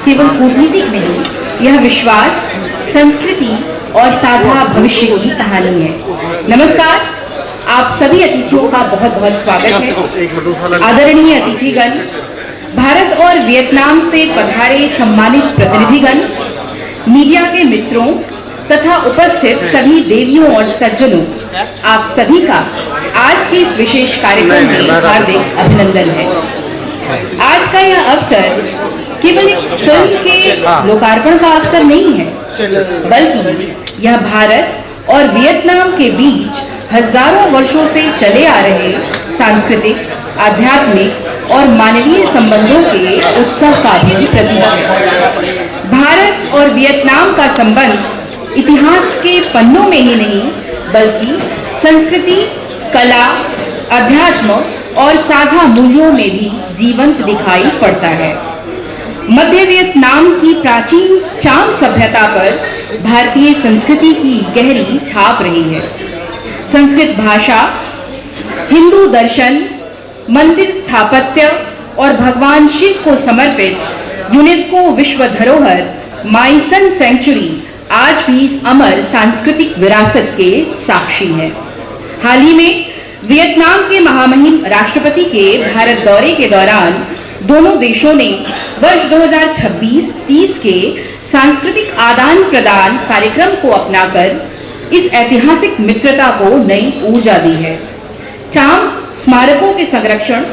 केवल कूटनीतिक नहीं, यह विश्वास, संस्कृति और साझा भविष्य की कहानी है। नमस्कार, आप सभी अतिथियों का बहुत बहुत स्वागत है। आदरणीय अतिथिगण, भारत और वियतनाम से पधारे सम्मानित प्रतिनिधिगण, मीडिया के मित्रों तथा उपस्थित सभी देवियों और सज्जनों, आप सभी का आज के इस विशेष कार्यक्रम में हार्दिक अभिनंदन है। आज का यह अवसर केवल एक फिल्म के लोकार्पण का अवसर नहीं है, बल्कि यह भारत और वियतनाम के बीच हजारों वर्षों से चले आ रहे सांस्कृतिक, आध्यात्मिक और मानवीय संबंधों के उत्सव का भी प्रतीक है। भारत और वियतनाम का संबंध इतिहास के पन्नों में ही नहीं, बल्कि संस्कृति, कला, अध्यात्म और साझा मूल्यों में भी जीवंत दिखाई पड़ता है। मध्य वियतनाम की प्राचीन चाम सभ्यता पर भारतीय संस्कृति की गहरी छाप रही है। संस्कृत भाषा, हिंदू दर्शन, मंदिर स्थापत्य और भगवान शिव को समर्पित यूनेस्को विश्व धरोहर माइसन सेंचुरी आज भी इस अमर सांस्कृतिक विरासत के साक्षी है। हाल ही में वियतनाम के महामहिम राष्ट्रपति के भारत दौरे के दौरान दोनों देशों ने वर्ष 2026-30 के सांस्कृतिक आदान प्रदान कार्यक्रम को अपनाकर इस ऐतिहासिक मित्रता को नई ऊर्जा दी है। चाम स्मारकों के संरक्षण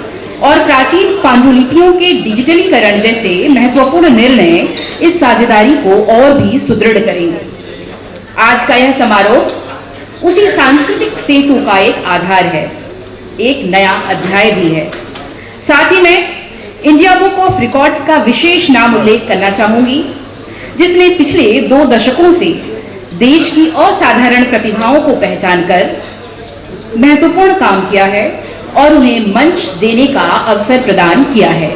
और प्राचीन पांडुलिपियों के डिजिटलीकरण जैसे महत्वपूर्ण निर्णय इस साझेदारी को और भी सुदृढ़ करेंगे। आज का यह समारोह उसी सांस्कृतिक सेतु का एक आधार है, एक नया अध्याय भी है। साथ ही मैं इंडिया बुक ऑफ रिकॉर्ड्स का विशेष नाम उल्लेख करना चाहूंगी, जिसने पिछले 2 दशकों से देश की असाधारण प्रतिभाओं को पहचान कर महत्वपूर्ण काम किया है और उन्हें मंच देने का अवसर प्रदान किया है।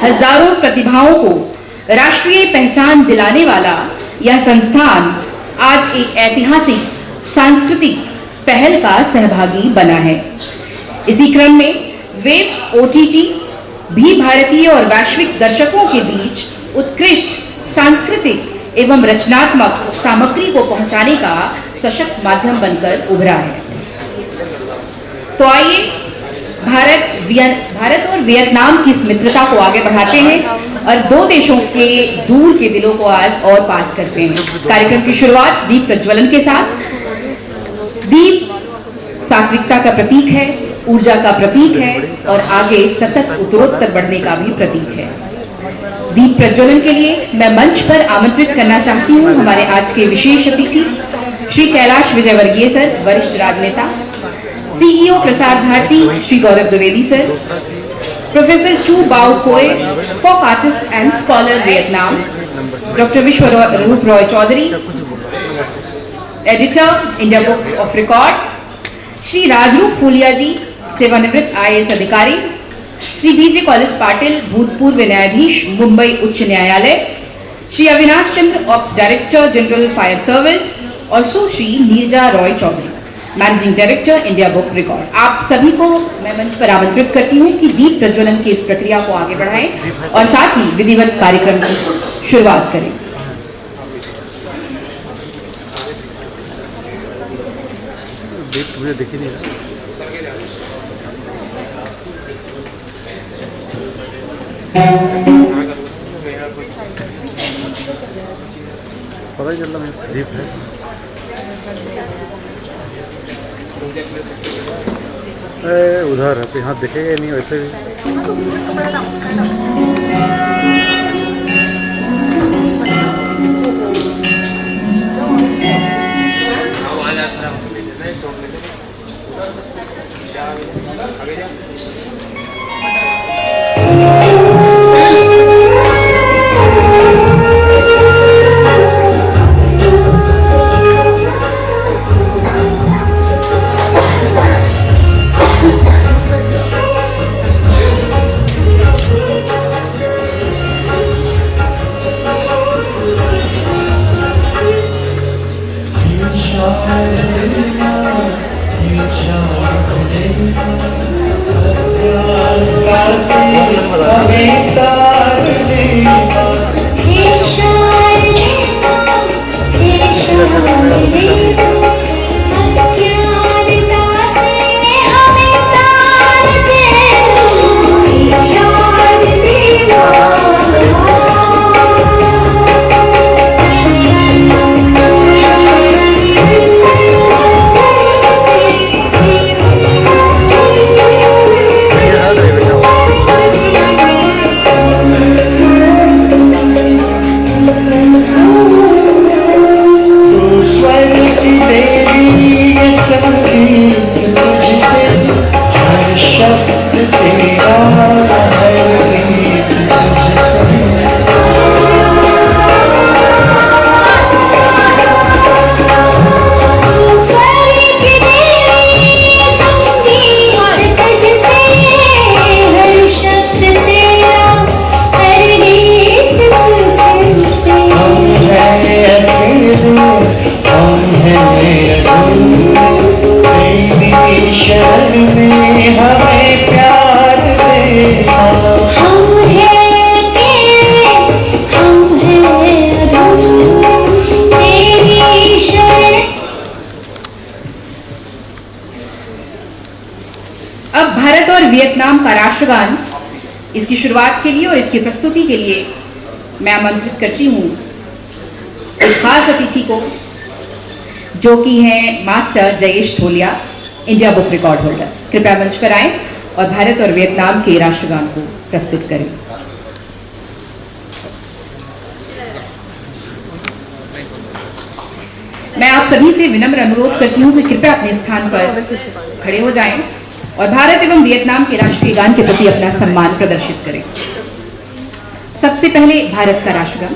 हजारों प्रतिभाओं को राष्ट्रीय पहचान दिलाने वाला यह संस्थान आज एक ऐतिहासिक सांस्कृतिक पहल का सहभागी बना है। इसी क्रम में वेव्स ओटीटी भी भारतीय और वैश्विक दर्शकों के बीच उत्कृष्ट सांस्कृतिक एवं रचनात्मक सामग्री को पहुंचाने का सशक्त माध्यम बनकर उभरा है। तो आइए भारत और वियतनाम की इस मित्रता को आगे बढ़ाते हैं और 2 देशों के दूर के दिलों को आज और पास करते हैं। कार्यक्रम की शुरुआत दीप प्रज्वलन के साथ। दीप सात्विकता का प्रतीक है, ऊर्जा का प्रतीक है और आगे सतत उत्तरोत्तर बढ़ने का भी प्रतीक है। दीप प्रज्वलन के लिए मैं मंच पर आमंत्रित करना चाहती हूँ हमारे आज के विशेष अतिथि श्री कैलाश विजयवर्गीय सर, वरिष्ठ राजनेता, CEO Prasar Bharati Shri Gaurav Dwivedi sir, professor Chu Bao Koe, folk artist and scholar Vietnam, doctor Vishwaroop Roy Chowdhury, editor India book of record, Shri Rajroop Fulia ji, सेवानिवृत्त आईएएस अधिकारी, श्री बीजे कॉलेज पाटिल, भूतपूर्व न्यायाधीश मुंबई उच्च न्यायालय, Shri Avinash Chandra, ops director general fire service और Sushri Neerja Roy Chowdhury, managing director India book record. आप सभी को मैं मंच पर आमंत्रित करती हूँ कि दीप प्रज्वलन की इस प्रक्रिया को आगे बढ़ाएं और साथ ही विधिवत कार्यक्रम की शुरुआत करें। मुझे दिख ही नहीं रहा। पता ही चल रहा है दीप है। उधर है तो यहाँ दिखेगा नहीं वैसे भी। इसकी शुरुआत के लिए और इसकी प्रस्तुति के लिए मैं आमंत्रित करती हूँ एक खास अतिथि को, जो कि हैं master Jayesh Tholia, India book record holder. कृपया मंच पर आएं और भारत और वियतनाम के राष्ट्रगान को प्रस्तुत करें। मैं आप सभी से विनम्र अनुरोध करती हूँ कि कृपया अपने स्थान पर खड़े हो जाएं और भारत एवं वियतनाम के राष्ट्रीय गान के प्रति अपना सम्मान प्रदर्शित करें। सबसे पहले भारत का राष्ट्रगान।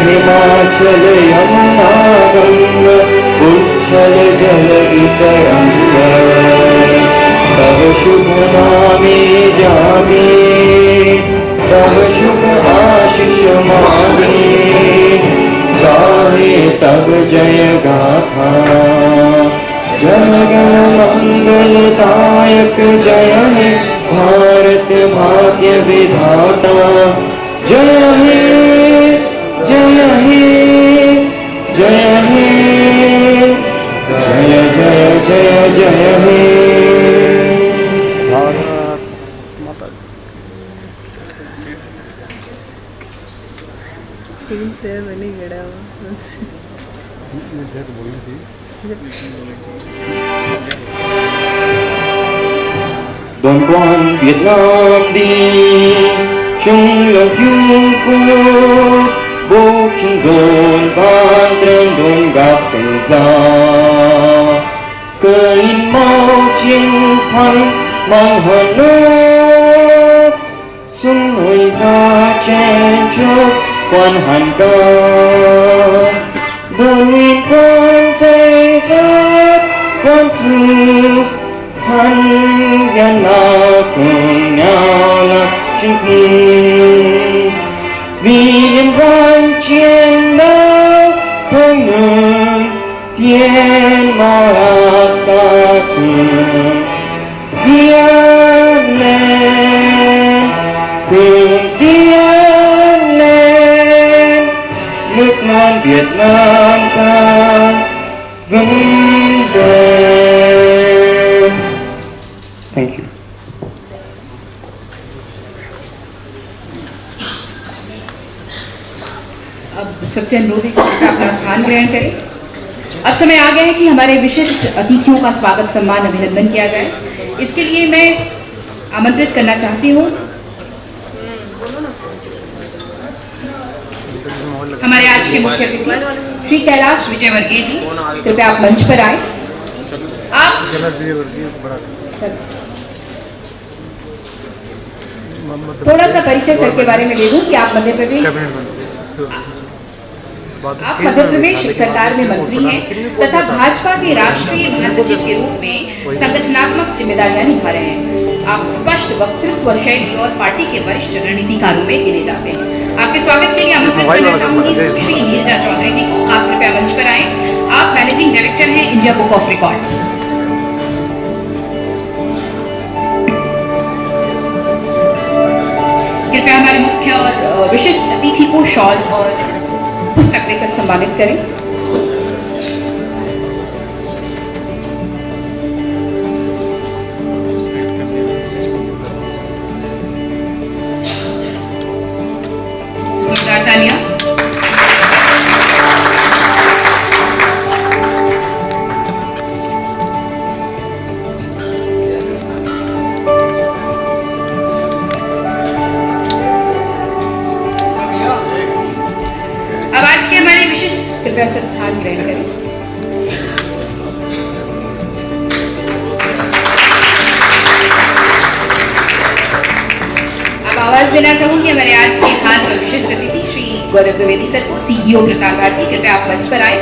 हिमाचल यमुना गंग उच्छल जल तरंग, तब शुभ नामे जागे, तब शुभ आशीष मांगे, गाहे तब जय गाथा। जनगण मंगलदायक जय हे भारत भाग्य विधाता, जय हे जय हे जय हे जय जय जय जय हे। भारत माता बोलनी थी। Đoàn quan Việt Nam đi chung lòng phiêu quốc, bố chân dồn van trên đồn gặp tình ra, cờ in máu chiến thắng mang hờn nước, xuân nổi ra chen chúc quan hàn ca, đôi con xây dắt quan thư khăn gian na cùng nhau là chân kỳ, vì nhân dân chiến đấu không ngừng thiên ma xa trường tiến lên, cùng tiến lên, nước non Việt Nam ta vững bền. Thank you. अब सबसे अनुरोध है कि कृपया अपना स्थान ग्रहण करें। अब समय आ गया है कि हमारे विशिष्ट अतिथियों का स्वागत, सम्मान, अभिनंदन किया जाए। इसके लिए मैं आमंत्रित करना चाहती हूँ हमारे आज के मुख्य अतिथि श्री कैलाश विजयवर्गीय जी। कृपया आप मंच पर आए। आप थोड़ा सा परिचय सर के बारे में दे दूं कि आप मध्य प्रदेश सरकार में मंत्री हैं तथा भाजपा के राष्ट्रीय महासचिव के रूप में संगठनात्मक जिम्मेदारियां निभा रहे हैं। आप स्पष्ट वक्तृत्व शैली और पार्टी के वरिष्ठ रणनीतिकारों में गिने जाते हैं। आपके स्वागत के लिए आमंत्रित करना चाहूंगी सुश्री नीरजा चौधरी जी को। आप कृपया मंच पर आए। आप मैनेजिंग डायरेक्टर हैं इंडिया बुक ऑफ रिकॉर्ड्स। कृपया हमारे मुख्य और विशिष्ट अतिथि को शॉल और पुस्तक देकर सम्मानित करें। जोरदार तालियां। अब आज के हमारे विशिष्ट कृपया सर स्थान ग्रहण करें। अब आवाज देना चाहूंगी हमारे आज के खास और विशिष्ट अतिथि श्री गौरव द्विवेदी सर को, सीईओ प्रसार भारती। कृपया आप मंच पर आए।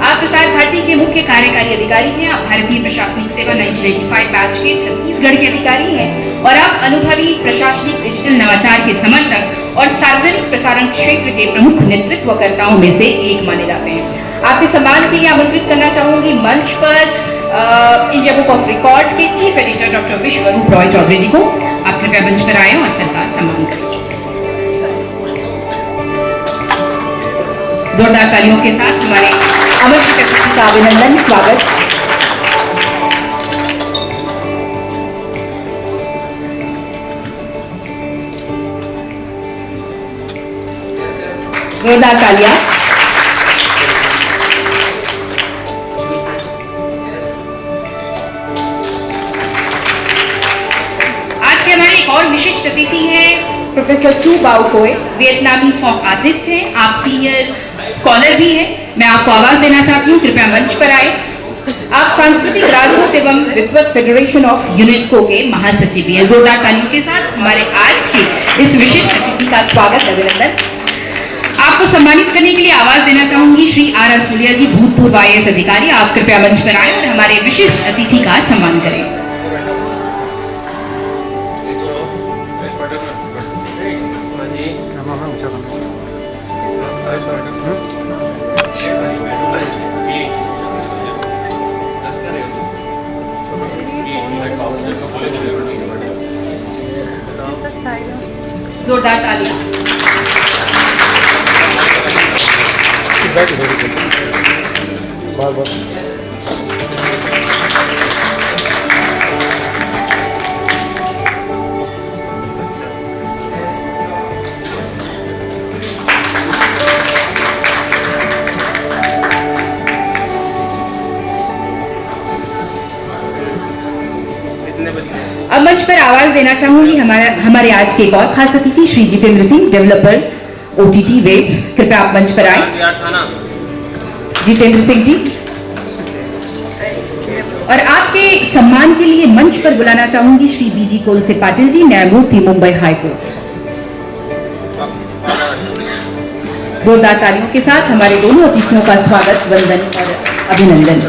आप प्रसार भारती के मुख्य कार्यकारी अधिकारी हैं। आप भारतीय प्रशासनिक सेवा 1985 बैच के छत्तीसगढ़ के अधिकारी हैं और आप अनुभवी प्रशासनिक डिजिटल नवाचार के समर्थक और सार्वजनिक प्रसारण क्षेत्र के प्रमुख नेतृत्वकर्ताओं में से एक माने जाते हैं। आपके सम्मान के लिए आमंत्रित करना चाहूंगी मंच पर इंडिया बुक ऑफ रिकॉर्ड के chief editor doctor Vishwaroop Roy Chaudhary जी को। आप कृपया मंच पर आए और सरकार सम्मान करें। जोरदार तालियों के साथ हमारे आमंत्रित अतिथि का अभिनंदन, स्वागत। जोरदार तालियां। आज के हमारे एक और विशिष्ट अतिथि हैं प्रोफेसर चू बाओ कोए, वियतनामी फोक आर्टिस्ट हैं। आप सीनियर स्कॉलर भी हैं। मैं आपको आवाज देना चाहती हूँ, कृपया मंच पर आए। आप सांस्कृतिक राजदूत एवं विद्वत फेडरेशन ऑफ यूनेस्को के महासचिव भी हैं। जोरदार तालियों के साथ हमारे आज के इस विशिष्ट अतिथि का स्वागत, अभिनंदन। आपको सम्मानित करने के लिए आवाज देना चाहूंगी श्री आर फुलिया जी, भूतपूर्व IAS अधिकारी। आप कृपया मंच पर आए और हमारे विशिष्ट अतिथि का सम्मान करें। जोरदार तालियां। अब मंच पर आवाज देना चाहूंगी हमारे आज के एक और खास अतिथि Shri Jitendra Singh, developer OTT webs. कृपया आप मंच पर आए। जितेंद्र सिंह जी, और आपके सम्मान के लिए मंच पर बुलाना चाहूंगी श्री BG कोलसे पाटिल जी, न्यायमूर्ति मुंबई हाई कोर्ट। जोरदार तालियों के साथ हमारे दोनों अतिथियों का स्वागत, वंदन और अभिनंदन।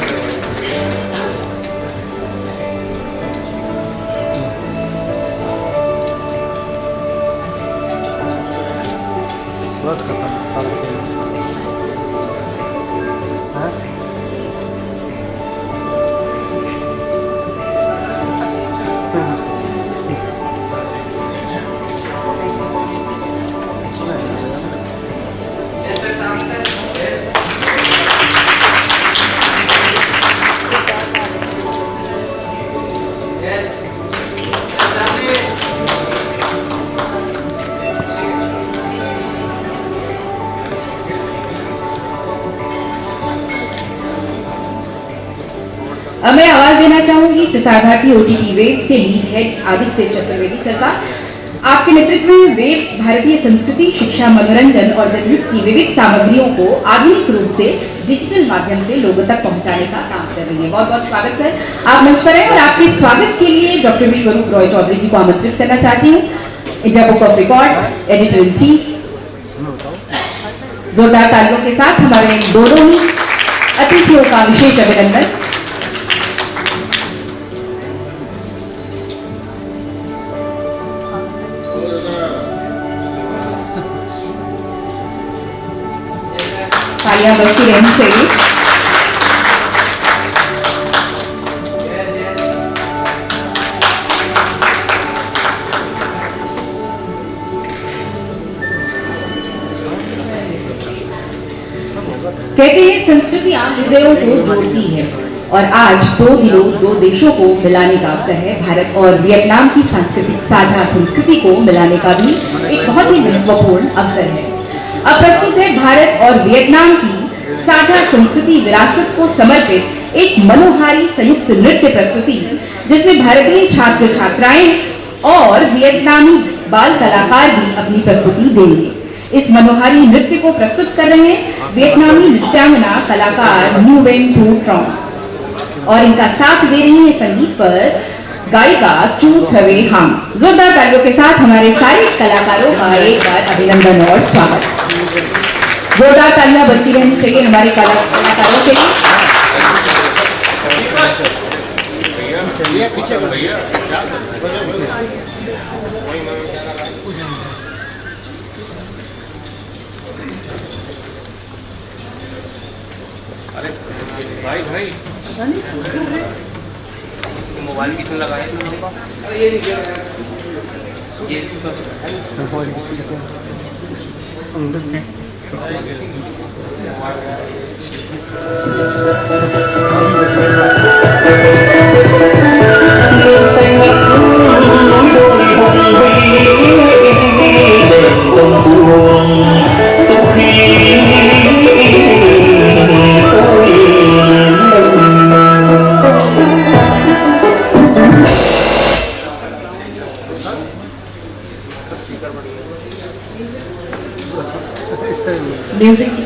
अब मैं आवाज देना चाहूंगी प्रसार भारती OTT वेव्स के लीड हेड आदित्य चतुर्वेदी सरकार। आपके नेतृत्व में वेव्स भारतीय संस्कृति, शिक्षा, मनोरंजन और जनहित की विविध सामग्रियों को आधुनिक रूप से डिजिटल माध्यम से लोगों तक पहुंचाने का काम कर रही है। बहुत बहुत स्वागत सर, आप मंच पर आए और आपके स्वागत के लिए डॉक्टर विश्वरूप रॉय चौधरी जी को आमंत्रित करना चाहती हूँ, India book of record editor in chief. जोरदार तालियों के साथ हमारे दोनों ही अतिथियों का विशेष अभिनंदन। तालियां बजती रहनी चाहिए। कहते हैं संस्कृतियां हृदयों को जोड़ती है और आज दो दिलों, दो देशों को मिलाने का अवसर है। भारत और वियतनाम की सांस्कृतिक साझा संस्कृति को मिलाने का भी एक बहुत ही महत्वपूर्ण अवसर है। अब प्रस्तुत है भारत और वियतनाम की साझा संस्कृति विरासत को समर्पित एक मनोहारी संयुक्त नृत्य प्रस्तुति, जिसमें भारतीय छात्र छात्राएं और वियतनामी बाल कलाकार भी अपनी प्रस्तुति देंगे। इस मनोहारी नृत्य को प्रस्तुत कर रहे हैं वियतनामी नृत्यांगना कलाकार न्यूवेन थू ट्रॉन्ग और इनका साथ दे रही है संगीत पर गायिका चू थवे हम। जोरदार तालियों के साथ हमारे सारे कलाकारों का एक बार अभिनंदन और स्वागत। जोरदार तालियां बजती रहनी चाहिए हमारे कलाकारों के लिए। मोबाइल कितने लगाए ये म्यूजिक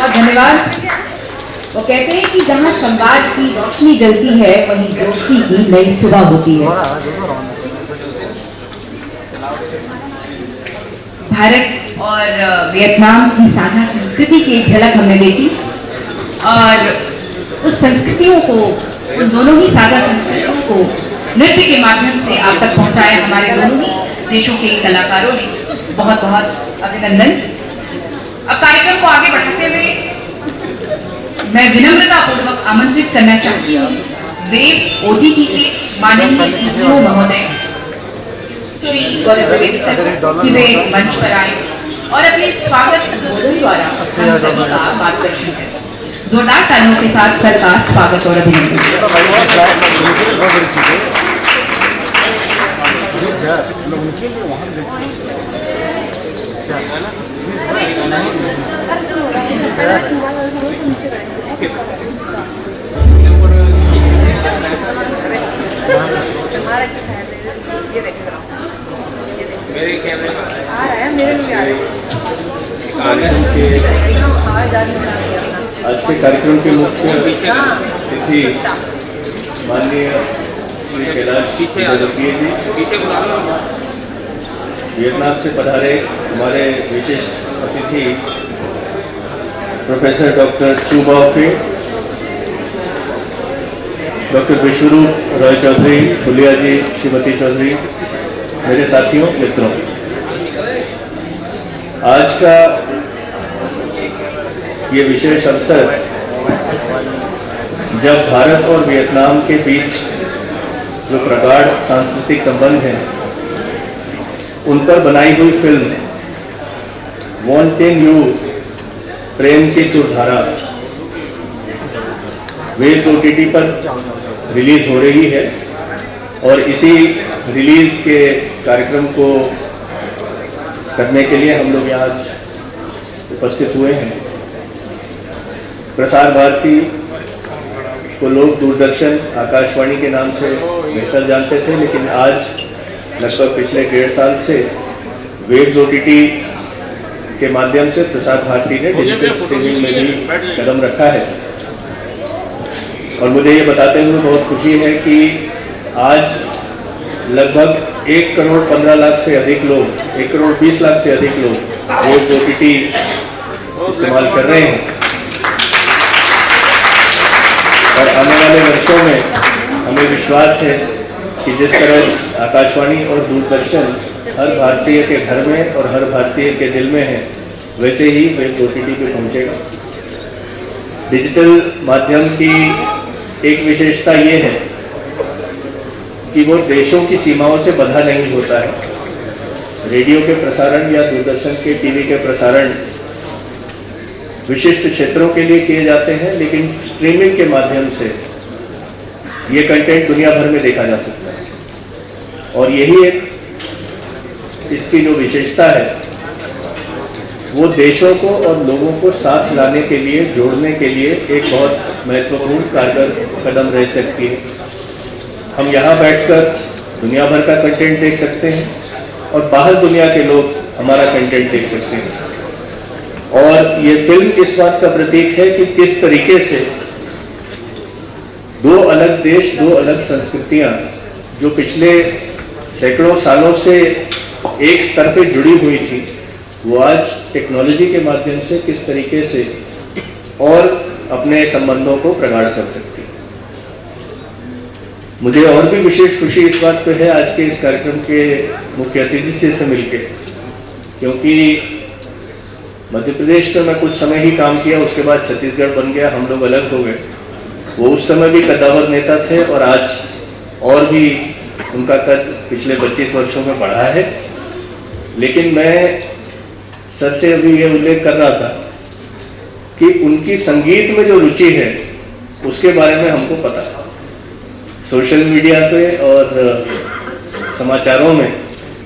बहुत धन्यवाद। वो कहते हैं कि जहाँ संवाद की रोशनी जलती है वहीं दोस्ती की नई सुबह होती है। भारत और वियतनाम की साझा संस्कृति की एक झलक हमने देखी और उस संस्कृतियों को, उन दोनों ही साझा संस्कृतियों को नृत्य के माध्यम से आप तक पहुंचाए हमारे दोनों ही देशों के कलाकारों ने। बहुत बहुत अभिनंदन। अब कार्यक्रम को आगे बढ़ाते हुए मैं विनम्रता पूर्वक आमंत्रित करना चाहती हूँ वेव्स OTT के माननीय CEO महोदय श्री गौरव द्विवेदी सर कि वे मंच पर आए और अपने स्वागत उद्बोधन द्वारा हम सभी का मार्गदर्शन करें। जोरदार तालियों के साथ सर का स्वागत और अभिनंदन। मेरे कैमरे में आ रहा है, मेरे में आ रहा है। आज के कार्यक्रम के मुख्य अतिथि माननीय श्री कैलाश विजय जी, पीछे बुला लो। वियतनाम से पधारे हमारे विशिष्ट अतिथि प्रोफेसर डॉक्टर चू बाओ के, डॉक्टर विश्वरूप रॉय चौधरी, फुलिया जी, श्रीमती चौधरी, मेरे साथियों मित्रों, आज का ये विशेष अवसर जब भारत और वियतनाम के बीच जो प्रगाढ़ सांस्कृतिक संबंध हैं उन पर बनाई हुई फिल्म वांटिंग यू प्रेम की सुरधारा वेव्स OTT पर रिलीज हो रही है और इसी रिलीज के कार्यक्रम को करने के लिए हम लोग यहाँ उपस्थित हुए हैं। प्रसार भारती को लोग दूरदर्शन, आकाशवाणी के नाम से बेहतर जानते थे, लेकिन आज लगभग पिछले 1.5 साल से वेव्स OTT के माध्यम से प्रसार भारती ने डिजिटल स्ट्रीमिंग में भी कदम रखा है। और मुझे ये बताते हुए बहुत खुशी है कि आज लगभग 1,15,00,000 से अधिक लोग, 1,20,00,000 से अधिक लोग वेव्स OTT इस्तेमाल कर रहे हैं और आने वाले वर्षों में हमें विश्वास है कि जिस तरह आकाशवाणी और दूरदर्शन हर भारतीय के घर में और हर भारतीय के दिल में है, वैसे ही वेव्स OTT पे पहुंचेगा। डिजिटल माध्यम की एक विशेषता ये है कि वो देशों की सीमाओं से बंधा नहीं होता है। रेडियो के प्रसारण या दूरदर्शन के टीवी के प्रसारण विशिष्ट क्षेत्रों के लिए किए जाते हैं, लेकिन स्ट्रीमिंग के माध्यम से ये कंटेंट दुनिया भर में देखा जा सकता है। और यही एक इसकी जो विशेषता है वो देशों को और लोगों को साथ लाने के लिए, जोड़ने के लिए एक बहुत महत्वपूर्ण कारगर कदम रह सकती है। हम यहाँ बैठकर दुनिया भर का कंटेंट देख सकते हैं और बाहर दुनिया के लोग हमारा कंटेंट देख सकते हैं। और ये फिल्म इस बात का प्रतीक है कि किस तरीके से दो अलग देश, दो अलग संस्कृतियां जो पिछले सैकड़ों सालों से एक स्तर पे जुड़ी हुई थी, वो आज टेक्नोलॉजी के माध्यम से किस तरीके से और अपने संबंधों को प्रगाढ़ कर सकती है। मुझे और भी विशेष खुशी इस बात पे है आज के इस कार्यक्रम के मुख्य अतिथि से मिलके, क्योंकि मध्य प्रदेश में मैं कुछ समय ही काम किया, उसके बाद छत्तीसगढ़ बन गया, हम लोग अलग हो गए। वो उस समय भी कद्दावर नेता थे और आज और भी उनका कद पिछले 25 वर्षों में बढ़ा है। लेकिन मैं सर से अभी ये उल्लेख कर रहा था कि उनकी संगीत में जो रुचि है उसके बारे में हमको पता है। सोशल मीडिया पे और समाचारों में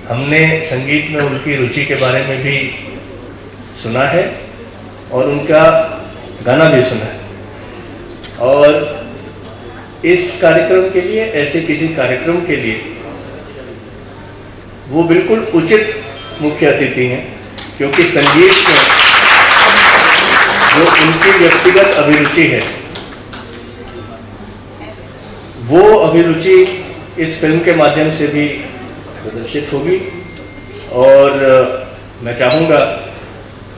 हमने संगीत में उनकी रुचि के बारे में भी सुना है और उनका गाना भी सुना है। और इस कार्यक्रम के लिए, ऐसे किसी कार्यक्रम के लिए वो बिल्कुल उचित मुख्य अतिथि हैं, क्योंकि संगीत में जो उनकी व्यक्तिगत अभिरुचि है, वो अभिरुचि इस फिल्म के माध्यम से भी प्रदर्शित होगी। और मैं चाहूँगा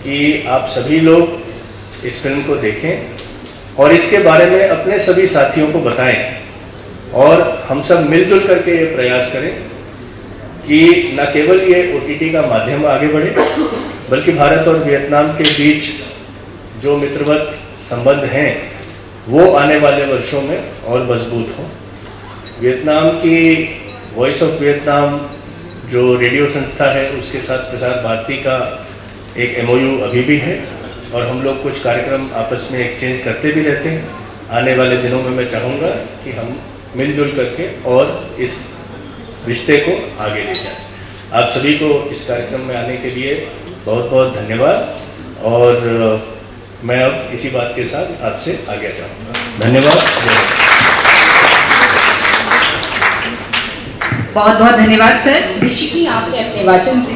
कि आप सभी लोग इस फिल्म को देखें और इसके बारे में अपने सभी साथियों को बताएं, और हम सब मिलजुल करके ये प्रयास करें कि न केवल ये OTT का माध्यम आगे बढ़े, बल्कि भारत और वियतनाम के बीच जो मित्रवत संबंध हैं वो आने वाले वर्षों में और मजबूत हों। वियतनाम की वॉइस ऑफ वियतनाम जो रेडियो संस्था है, उसके साथ प्रसार भारती का एक MOU अभी भी है, और हम लोग कुछ कार्यक्रम आपस में एक्सचेंज करते भी रहते हैं। आने वाले दिनों में मैं चाहूँगा कि हम मिलजुल करके और इस रिश्ते को आगे ले जाएं। आप सभी को इस कार्यक्रम में आने के लिए बहुत बहुत धन्यवाद, और मैं अब इसी बात के साथ आपसे आगे चाहूँगा। धन्यवाद। बहुत बहुत धन्यवाद सर। निश्चित ही आपने अपने वाचन से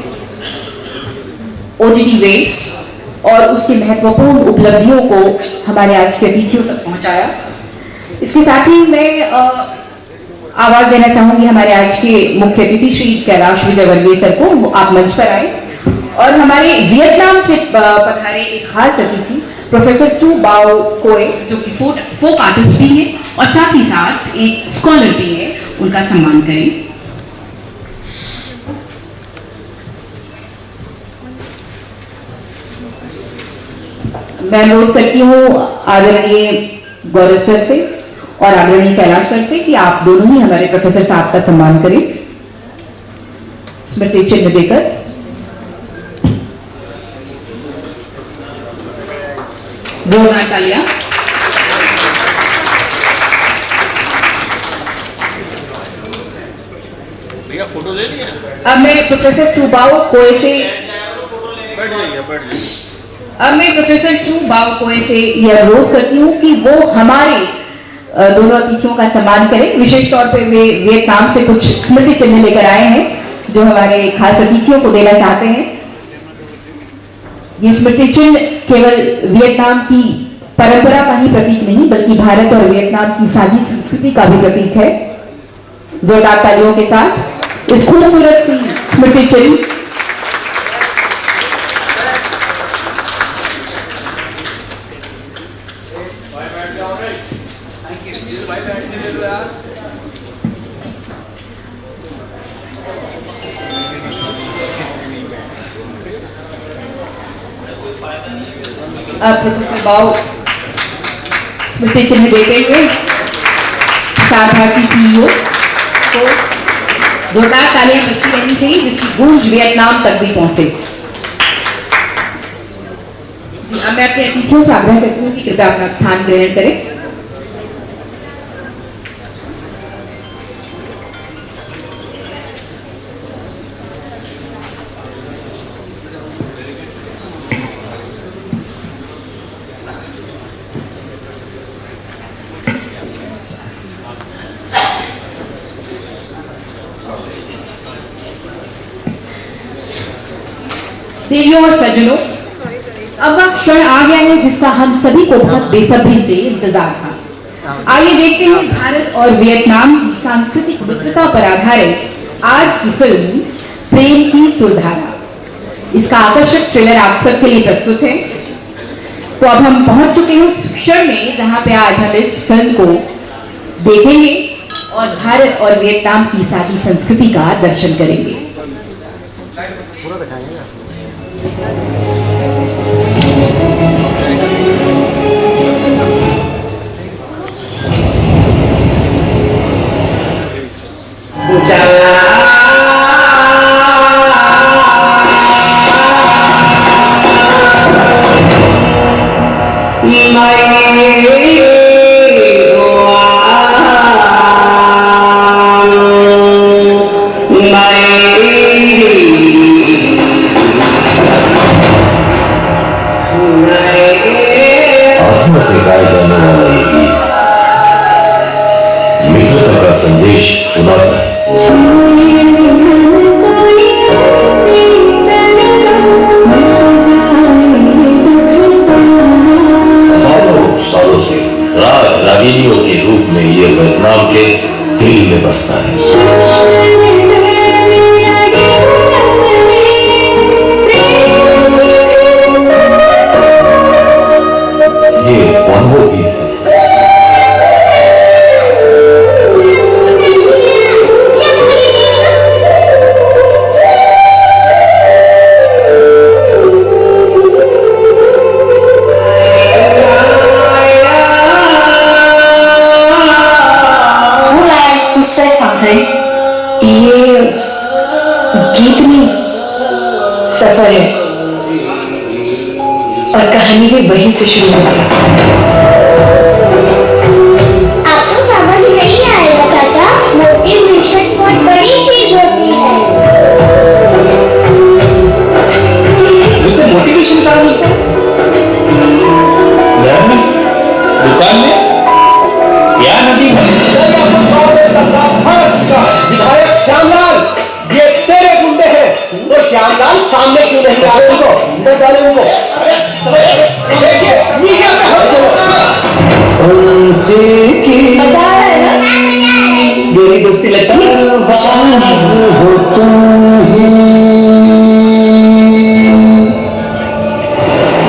OTT वेव्स और उसकी महत्वपूर्ण उपलब्धियों को हमारे आज के अतिथियों तक पहुंचाया। इसके साथ ही मैं आवाज देना चाहूंगी हमारे आज के मुख्य अतिथि श्री कैलाश विजयवर्गीय सर को। आप मंच पर आए, और हमारे वियतनाम से पधारे एक खास अतिथि प्रोफेसर चू बाओ कोए, जो कि फोक आर्टिस्ट भी हैं और साथ ही साथ एक स्कॉलर भी है, उनका सम्मान करें। मैं अनुरोध करती हूँ आदरणीय गौरव सर से और आदरणीय कैलाश सर से कि आप दोनों ही हमारे प्रोफेसर साहब का सम्मान करें स्मृति चिन्ह देकर। जोरदार तालियां। भैया फोटो ले लिया? अब मैं प्रोफेसर चूबाओ कोए से बैठ जाइए, बैठ जाइए। अब मैं प्रोफेसर चू बाओ कोए से यह अनुरोध करती हूँ कि वो हमारे दोनों अतिथियों का सम्मान करें। विशेष तौर पे वे वियतनाम से कुछ स्मृति चिन्ह लेकर आए हैं जो हमारे खास अतिथियों को देना चाहते हैं। ये स्मृति चिन्ह केवल वियतनाम की परंपरा का ही प्रतीक नहीं, बल्कि भारत और वियतनाम की साझी संस्कृति का भी प्रतीक है। जोरदार तालियों के साथ इस खूबसूरत सी स्मृति चिन्ह प्रोफेसर बाओ स्मृति चिन्ह देते हुए प्रसार भारती CEO को जोरदार तालियां बजती रहनी चाहिए, जिसकी गूंज वियतनाम तक भी पहुंचे। जी, अब मैं अपने अतिथियों से आग्रह करती हूँ कि कृपया अपना स्थान ग्रहण करें। देवियों और सज्जनों, अब वह क्षण आ गया है जिसका हम सभी को बहुत बेसब्री से इंतजार था। आइए देखते हैं भारत और वियतनाम की सांस्कृतिक मित्रता पर आधारित आज की फिल्म प्रेम की सुरधारा। इसका आकर्षक ट्रेलर आप सबके लिए प्रस्तुत है। तो अब हम पहुंच चुके हैं उस क्षण में जहां पे आज हम इस फिल्म को देखेंगे और भारत और वियतनाम की साझी संस्कृति का दर्शन करेंगे। पूरा दिखाएंगे। सफर है और कहानी भी वहीं से शुरू होती है। आप तो समझ नहीं आएगा चाचा, मोटिवेशन बहुत बड़ी चीज होती है। उसे मोटिवेशन कहाँ मिलता है? घर में, दुकान में या नदी में? विधायक श्यामलाल, ये तेरे गुंडे हैं, तो श्यामलाल सामने क्यों नहीं आ रहे? उनको अंदर डाले उनको। देखिए मीडिया में बता रहा है ना, मेरी दोस्ती लगती है शानदार हो तुम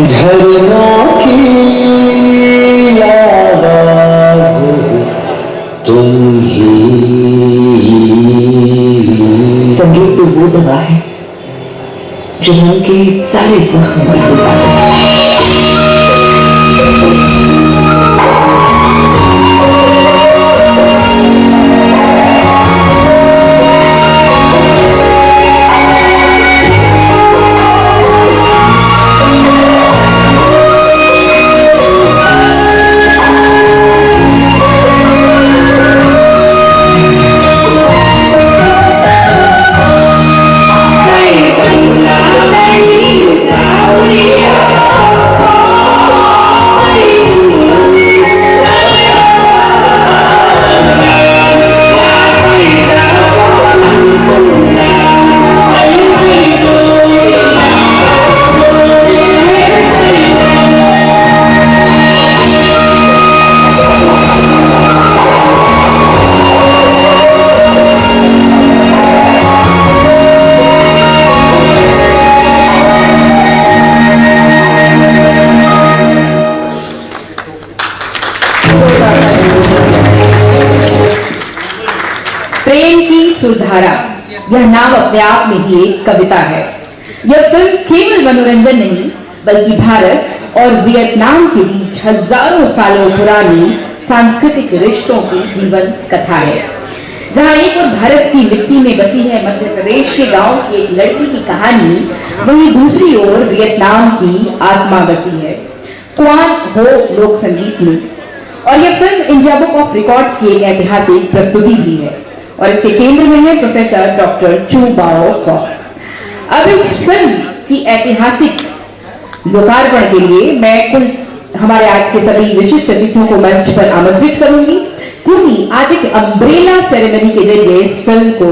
झरनों की आवाज तुम ही। संगीत तो वो दवा है जो मन के सारे जख्म बदल देता है। प्रेम की सुरधारा, यह नाम अपने आप में ही एक कविता है। यह फिल्म केवल मनोरंजन नहीं बल्कि भारत और वियतनाम के बीच हजारों सालों पुरानी सांस्कृतिक रिश्तों की जीवंत कथा है। जहां एक और भारत की मिट्टी में बसी है मध्य प्रदेश के गांव की एक लड़की की कहानी, वहीं दूसरी ओर वियतनाम की आत्मा बसी है क्वान हो लोक संगीत में। और यह film India book of records की एक ऐतिहासिक प्रस्तुति भी है और इसके केंद्र में है प्रोफेसर डॉक्टर चू बाओ क्वान। अब इस फिल्म की ऐतिहासिक लोकार्पण के लिए मैं कुल हमारे आज के सभी विशिष्ट अतिथियों को मंच पर आमंत्रित करूंगी, क्योंकि आज एक अम्ब्रेला सेरेमनी के जरिए इस फिल्म को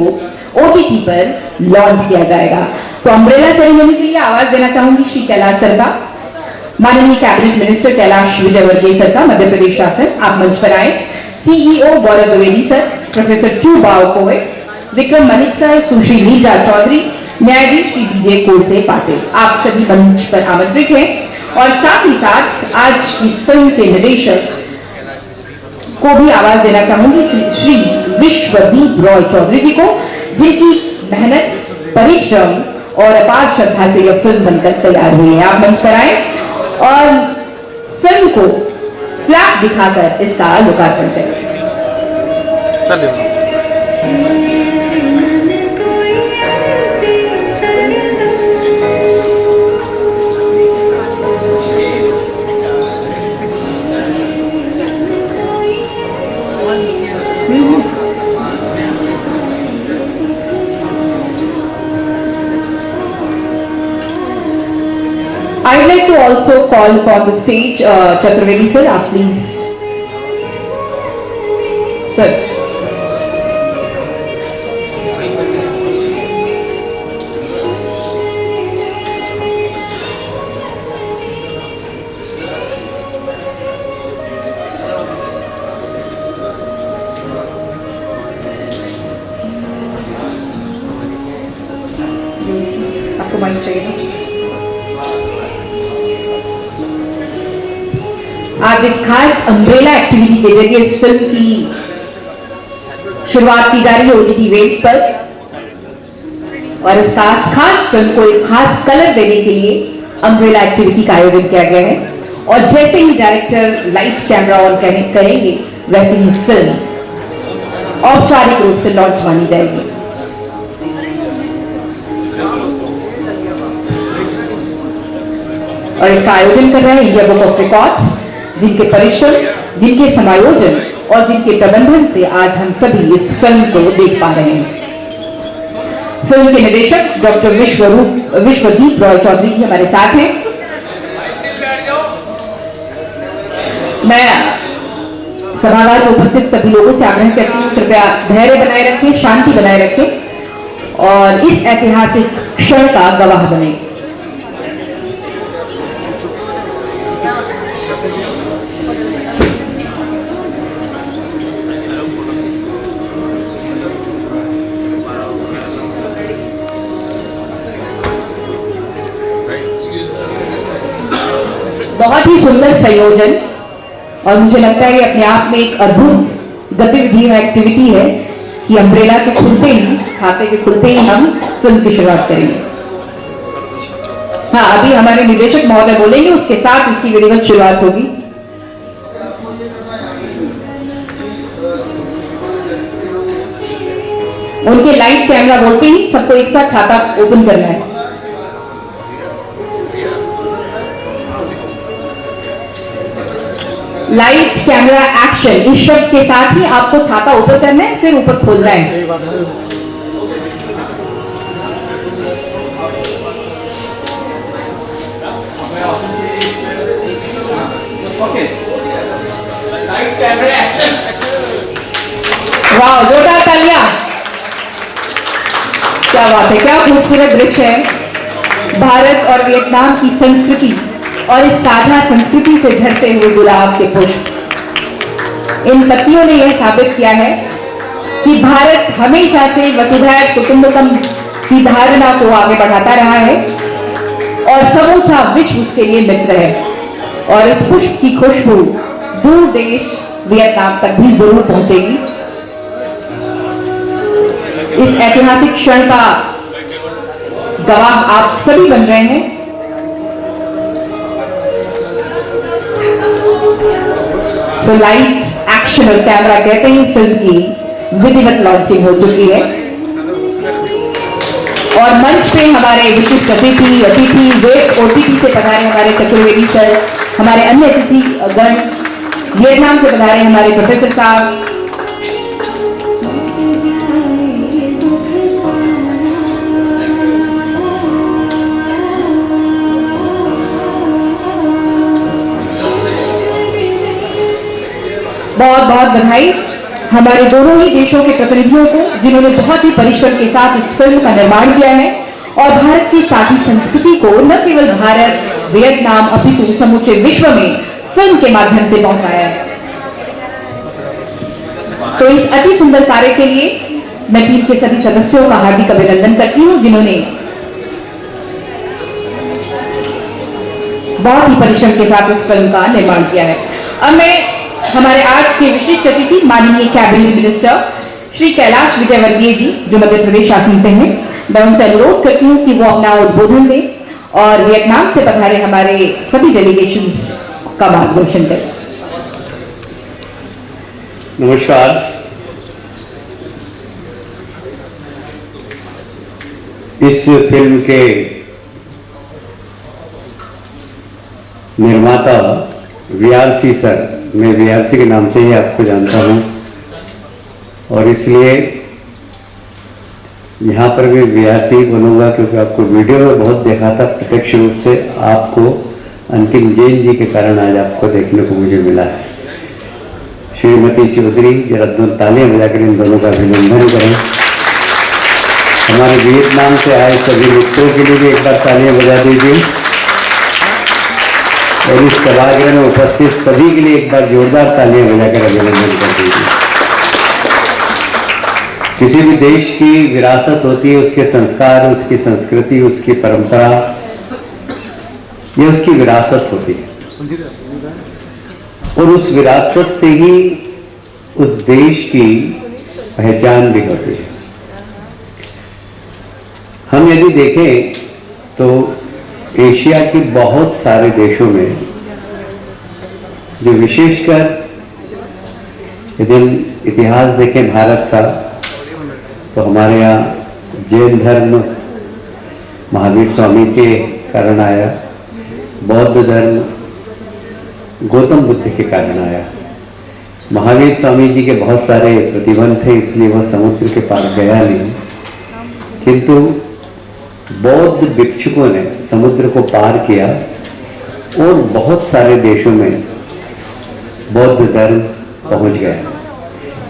OTT पर लॉन्च किया जाएगा। तो अम्ब्रेला सेरेमनी के लिए आवाज देना चाहूंगी श्री कैलाश सर का, माननीय cabinet minister Kailash Vijayvargiya sir का, मध्य प्रदेश शासन, आप मंच पर आए। CEO गौरव Dwivedi sir, professor Chu Bao कोए, विक्रम मलिक सर, सुश्री नीजा चौधरी, न्यायाधीश श्री विजय कोलसे पाटिल, आप सभी मंच पर आमंत्रित हैं। और साथ ही साथ आज की फिल्म के निर्देशक को भी आवाज देना चाहूंगी श्री विश्वदीप रॉय चौधरी जी को, जिनकी मेहनत, परिश्रम और अपार श्रद्धा से यह फिल्म बनकर तैयार हुई है। आप मंच पर आए और फिल्म को फ्लैग दिखाकर इसका लोकार्पण करें। I would like to also call upon the stage Chaturvedi sir, please. Sir. आपको माइक चाहिए ना? आज एक खास अम्ब्रेला एक्टिविटी के जरिए इस फिल्म की शुरुआत की जा रही है OTT वेव्स पर, और इस खास फिल्म को एक खास कलर देने के लिए अम्ब्रेला एक्टिविटी का आयोजन किया गया है। और जैसे ही डायरेक्टर लाइट कैमरा ऑन करेंगे वैसे ही फिल्म औपचारिक रूप से लॉन्च मानी जाएगी। और इसका आयोजन कर रहा है इंडिया बुक ऑफ रिकॉर्ड्स, जिनके परिश्रम, जिनके समायोजन और जिनके प्रबंधन से आज हम सभी इस फिल्म को देख पा रहे हैं। फिल्म के निदेशक डॉक्टर विश्वदीप रॉय चौधरी जी हमारे साथ हैं। मैं सभागार में उपस्थित सभी लोगों से आग्रह करती हूँ, कृपया धैर्य बनाए रखें, शांति बनाए रखें और इस ऐतिहासिक क्षण का गवाह बने। बहुत ही सुंदर संयोजन और मुझे लगता है ये अपने आप में एक अद्भुत गतिविधि है, एक्टिविटी है कि अम्ब्रेला के खुलते ही, खाते के खुलते ही हम फिल्म की शुरुआत करेंगे। हाँ, अभी हमारे निदेशक महोदय बोलेंगे, उसके साथ इसकी विधिवत शुरुआत होगी। उनके लाइट कैमरा बोलते ही सबको एक साथ छाता ओपन करना है। लाइट कैमरा एक्शन, इस शब्द के साथ ही आपको छाता ऊपर करना है, फिर ऊपर खोलना है। वाह, जोरदार तालियां। क्या बात है, क्या खूबसूरत दृश्य है। भारत और वियतनाम की संस्कृति और इस साझा संस्कृति से झरते हुए गुलाब के पुष्प, इन पत्तियों ने यह साबित किया है कि भारत हमेशा से वसुधैव कुटुंबकम की धारणा को आगे बढ़ाता रहा है और समूचा विश्व उसके लिए मित्र है। और इस पुष्प की खुशबू दूर देश वियतनाम तक भी जरूर पहुंचेगी। इस ऐतिहासिक क्षण का गवाह आप सभी बन रहे हैं। सो लाइट एक्शन और कैमरा कहते ही फिल्म की विधिवत लॉन्चिंग हो चुकी है और मंच पे हमारे विशिष्ट अतिथि वेब्स ओटीटी से पधारे हमारे चतुर्वेदी सर, हमारे अन्य अतिथि गण, वियतनाम से पधारे हमारे प्रोफेसर साहब, बहुत बहुत बधाई हमारे दोनों ही देशों के प्रतिनिधियों को, जिन्होंने बहुत ही परिश्रम के साथ इस फिल्म का निर्माण किया है और भारत की साझी संस्कृति को न केवल भारत, वियतनाम अपितु समूचे विश्व में फिल्म के माध्यम से पहुंचाया है। तो इस अति सुंदर कार्य के लिए मैं टीम के सभी सदस्यों का हार्दिक अभिनंदन करती हूं, जिन्होंने बहुत ही परिश्रम के साथ इस फिल्म का निर्माण किया है। अब मैं हमारे आज के विशिष्ट अतिथि माननीय कैबिनेट मिनिस्टर श्री कैलाश विजयवर्गीय जी, जो मध्य प्रदेश शासन से हैं, मैं उनसे अनुरोध करती हूं कि वो अपना उद्बोधन दें और वियतनाम से पधारे हमारे सभी डेलीगेशंस का मार्गदर्शन करें। नमस्कार। इस फिल्म के निर्माता वीआरसी सर, मैं वीआरसी के नाम से ही आपको जानता हूं और इसलिए यहाँ पर भी वीआरसी बनूंगा, क्योंकि आपको वीडियो में बहुत देखा था प्रत्यक्ष रूप से, आपको अंतिम जैन जी के कारण आज आपको देखने को मुझे मिला है। श्रीमती चौधरी, जरा दो तालियां बजाकर इन दोनों का अभिनंदन करें। हमारे वियतनाम से आए सभी मित्रों के लिए भी एक बार तालियां बजा दीजिए और इस सभागृह में उपस्थित सभी के लिए एक बार जोरदार तालियां बजाकर अभिनंदन कर दीजिए। किसी भी देश की विरासत होती है, उसके संस्कार, उसकी संस्कृति, उसकी परंपरा, ये उसकी विरासत होती है और उस विरासत से ही उस देश की पहचान भी होती है। हम यदि देखें तो एशिया के बहुत सारे देशों में, जो विशेषकर यदि इतिहास देखें भारत का, तो हमारे यहाँ जैन धर्म महावीर स्वामी के कारण आया, बौद्ध धर्म गौतम बुद्ध के कारण आया। महावीर स्वामी जी के बहुत सारे प्रतिबंध थे, इसलिए वह समुद्र के पार गया नहीं, किंतु बौद्ध भिक्षुकों ने समुद्र को पार किया और बहुत सारे देशों में बौद्ध धर्म पहुंच गया।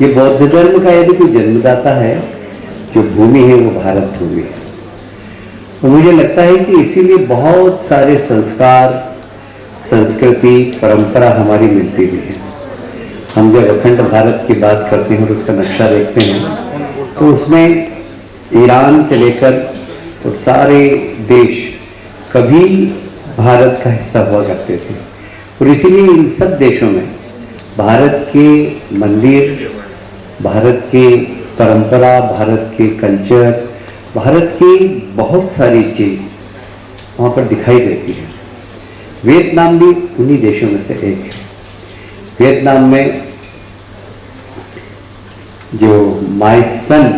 ये बौद्ध धर्म का यदि कोई जन्मदाता है, जो भूमि है वो भारत भूमि है। तो मुझे लगता है कि इसीलिए बहुत सारे संस्कार, संस्कृति, परंपरा हमारी मिलती भी है। हम जब अखंड भारत की बात करते हैं और उसका नक्शा देखते हैं तो उसमें ईरान से लेकर और सारे देश कभी भारत का हिस्सा हुआ करते थे, और इसीलिए इन सब देशों में भारत के मंदिर, भारत के परंपरा, भारत के कल्चर, भारत की बहुत सारी चीज वहाँ पर दिखाई देती है। वियतनाम भी उन्हीं देशों में से एक है। वियतनाम में जो मायसन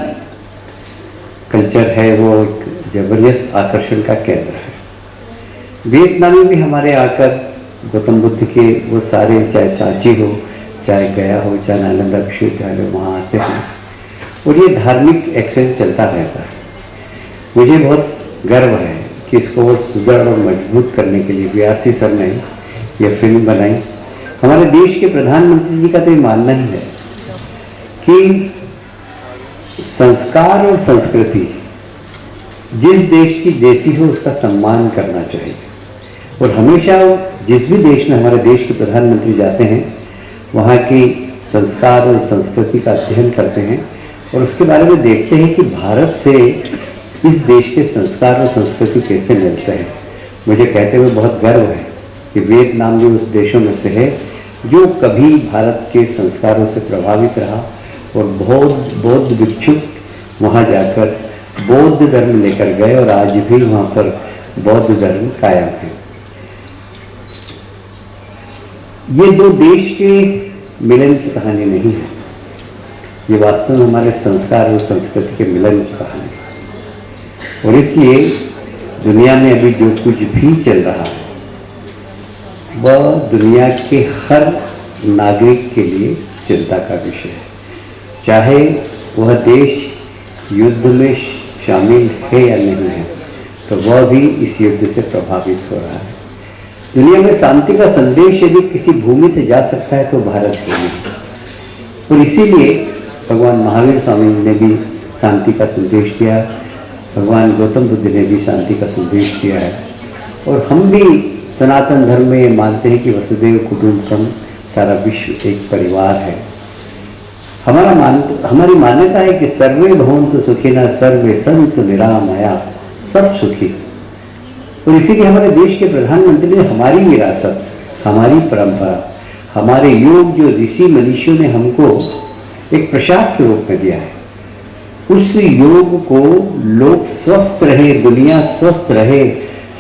कल्चर है वो एक जबरदस्त आकर्षण का केंद्र है। वियतनामी भी हमारे आकर गौतम बुद्ध के वो सारे, चाहे सांची हो, चाहे गया हो, चाहे नालंदा विश्वविद्यालय, वहाँ आते हैं और ये धार्मिक एक्सचेंज चलता रहता है। मुझे बहुत गर्व है कि इसको और सुदृढ़ और मजबूत करने के लिए VRC सर ने यह फिल्म बनाई। हमारे देश के प्रधानमंत्री जी का तो ये मानना ही है कि संस्कार और संस्कृति जिस देश की देसी हो उसका सम्मान करना चाहिए, और हमेशा जिस भी देश में हमारे देश के प्रधानमंत्री जाते हैं वहाँ की संस्कार और संस्कृति का अध्ययन करते हैं और उसके बारे में देखते हैं कि भारत से इस देश के संस्कार और संस्कृति कैसे मिलते हैं। मुझे कहते हुए बहुत गर्व है कि वियतनाम भी उस देशों में से है जो कभी भारत के संस्कारों से प्रभावित रहा और बौद्ध भिक्षुक वहाँ जाकर बौद्ध धर्म लेकर गए और आज भी वहाँ पर बौद्ध धर्म कायम है। ये दो देश के मिलन की कहानी नहीं है, ये वास्तव में हमारे संस्कार और संस्कृति के मिलन की कहानी है। और इसलिए दुनिया में अभी जो कुछ भी चल रहा है वह दुनिया के हर नागरिक के लिए चिंता का विषय है, चाहे वह देश युद्ध में शामिल है या नहीं है, तो वह भी इस युद्ध से प्रभावित हो रहा है। दुनिया में शांति का संदेश यदि किसी भूमि से जा सकता है तो भारत भूमि है, और इसीलिए भगवान महावीर स्वामी ने भी शांति का संदेश दिया, भगवान गौतम बुद्ध ने भी शांति का संदेश दिया है। और हम भी सनातन धर्म में ये मानते हैं कि वसुदेव कुटुंबकम, सारा विश्व एक परिवार है। हमारी मान्यता है कि सर्वे भवन्तु सुखिनः सर्वे सन्तु निरामया, सब सुखी। और इसीलिए हमारे देश के प्रधानमंत्री ने हमारी विरासत, हमारी परंपरा, हमारे योग जो ऋषि मनीषियों ने हमको एक प्रसाद के रूप में दिया है, उस योग को लोग स्वस्थ रहे, दुनिया स्वस्थ रहे,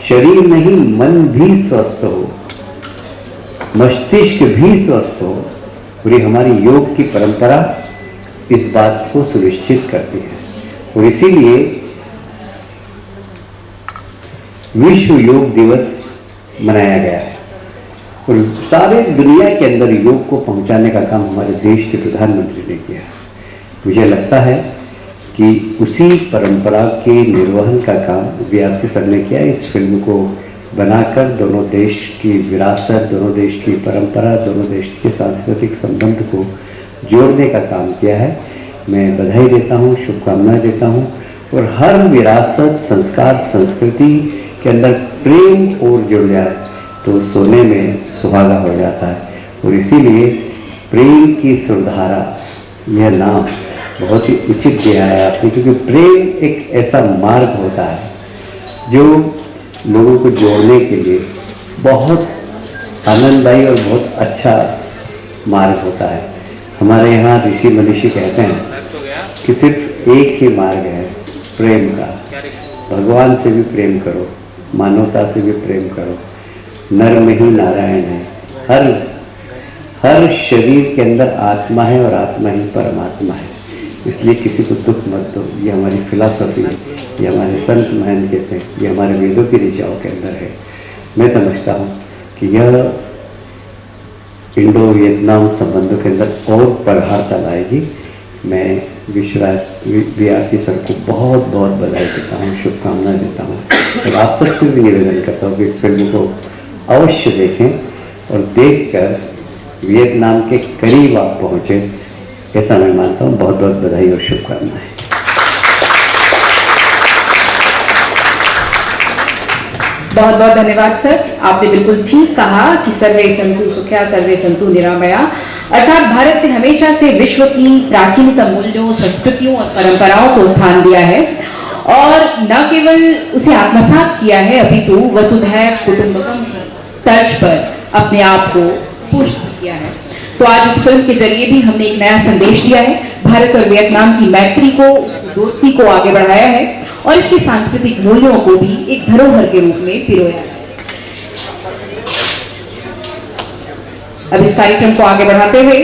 शरीर नहीं मन भी स्वस्थ हो, मस्तिष्क भी स्वस्थ हो, और ये हमारी योग की परंपरा इस बात को सुनिश्चित करती है। और इसीलिए विश्व योग दिवस मनाया गया है और सारे दुनिया के अंदर योग को पहुंचाने का काम हमारे देश के प्रधानमंत्री ने किया है। मुझे लगता है कि उसी परंपरा के निर्वहन का काम VRC सर ने किया। इस फिल्म को बनाकर दोनों देश की विरासत, दोनों देश की परंपरा, दोनों देश के सांस्कृतिक संबंध को जोड़ने का काम किया है। मैं बधाई देता हूँ, शुभकामनाएं देता हूँ, और हर विरासत, संस्कार, संस्कृति के अंदर प्रेम और जुड़ जाए तो सोने में सुहागा हो जाता है। और इसीलिए प्रेम की सुरधारा यह नाम बहुत ही उचित दिया है आपने, क्योंकि प्रेम एक ऐसा मार्ग होता है जो लोगों को जोड़ने के लिए बहुत आनंददायी और बहुत अच्छा मार्ग होता है। हमारे यहाँ ऋषि मनीषी कहते हैं कि सिर्फ एक ही मार्ग है प्रेम का, भगवान से भी प्रेम करो, मानवता से भी प्रेम करो, नर में ही नारायण है, हर शरीर के अंदर आत्मा है और आत्मा ही परमात्मा है, इसलिए किसी को दुख मत दो। ये हमारी फिलॉसफी है, ये हमारे संत महंत कहते हैं, ये हमारे वेदों की ऋचाओं के अंदर है। मैं समझता हूँ कि यह इंडो वियतनाम संबंधों के अंदर और प्रगाढ़ता लाएगी। मैं वीआरसी सर को बहुत बहुत बधाई देता हूँ, शुभकामनाएं देता हूँ और आप सबसे भी निवेदन करता हूँ कि इस फिल्म को अवश्य देखें और देखकर वियतनाम के करीब आप पहुँचे, ऐसा मैं मानता हूँ। बहुत बहुत बधाई और शुभकामनाएं। बहुत बहुत धन्यवाद सर। आपने बिल्कुल ठीक कहा कि सर्वे संतु सुख्या सर्वे संतु निरामया, अर्थात भारत ने हमेशा से विश्व की प्राचीनतम मूल्यों, संस्कृतियों और परंपराओं को स्थान दिया है और न केवल उसे आत्मसात किया है अपितु वसुधैव कुटुंबकम की तर्ज पर अपने आप को पुष्ट किया है। तो आज इस फिल्म के जरिए भी हमने एक नया संदेश दिया है, भारत और वियतनाम की मैत्री को, उसकी दोस्ती को आगे बढ़ाया है और इसके सांस्कृतिक मूल्यों को भी एक धरोहर के रूप में पिरोया है। अब इस कार्यक्रम को आगे बढ़ाते हुए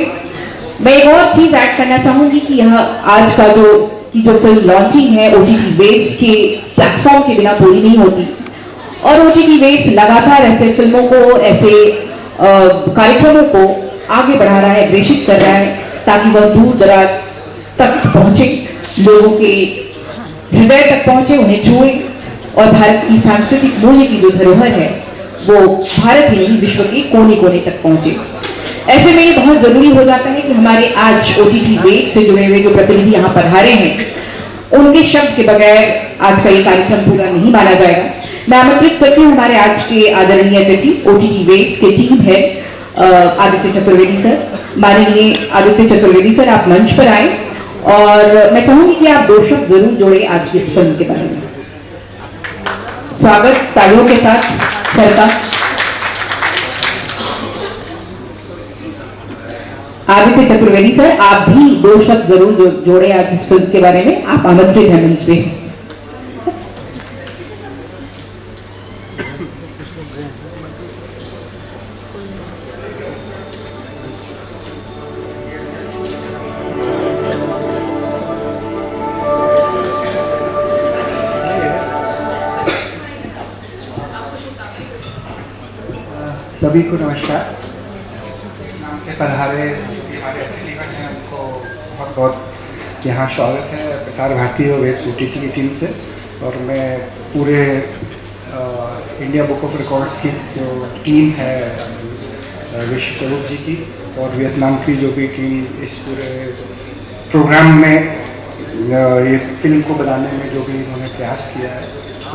मैं एक और चीज ऐड करना चाहूंगी कि यह आज का जो फिल्म लॉन्चिंग है ओटीटी वेव्स के प्लेटफॉर्म के बिना पूरी नहीं होती और ओटीटी वेव्स लगातार ऐसे फिल्मों को, ऐसे कार्यक्रमों को आगे बढ़ा रहा है, अग्रेषित कर रहा है ताकि वह दूर दराज तक पहुंचे, लोगों के हृदय तक पहुंचे, उन्हें छुए और भारत की सांस्कृतिक मूल्य की जो धरोहर है वो भारत ही नहीं विश्व के कोने कोने तक पहुंचे। ऐसे में ये बहुत जरूरी हो जाता है कि हमारे आज ओटीटी वेव से जुड़े हुए जो प्रतिनिधि यहाँ पधारे हैं उनके शब्द के बगैर आज का ये कार्यक्रम पूरा नहीं माना जाएगा। मैं आमंत्रित करती हूँ हमारे आज के आदरणीय अतिथि ओटीटी वेव्स के team head Aditya Chaturvedi sir. माननीय आदित्य चतुर्वेदी सर, आप मंच पर आए और मैं चाहूंगी कि आप 2 शब्द जरूर जोड़े आज की इस फिल्म के बारे में। स्वागत तालियों के साथ सर का। आदित्य चतुर्वेदी सर, आप भी 2 शब्द जरूर जोड़े आज इस फिल्म के बारे में। आप आमंत्रित हैं मंच पे। सभी को नमस्कार। नाम से पधारे जो हमारे अतिथिगण हैं उनको बहुत बहुत यहाँ स्वागत है प्रसार भारती और वेब्स ओटीटी की टीम से। और मैं पूरे इंडिया बुक ऑफ रिकॉर्ड्स की जो टीम है विश्व स्वरूप जी की और वियतनाम की जो भी टीम इस पूरे प्रोग्राम में ये फिल्म को बनाने में जो भी इन्होंने प्रयास किया है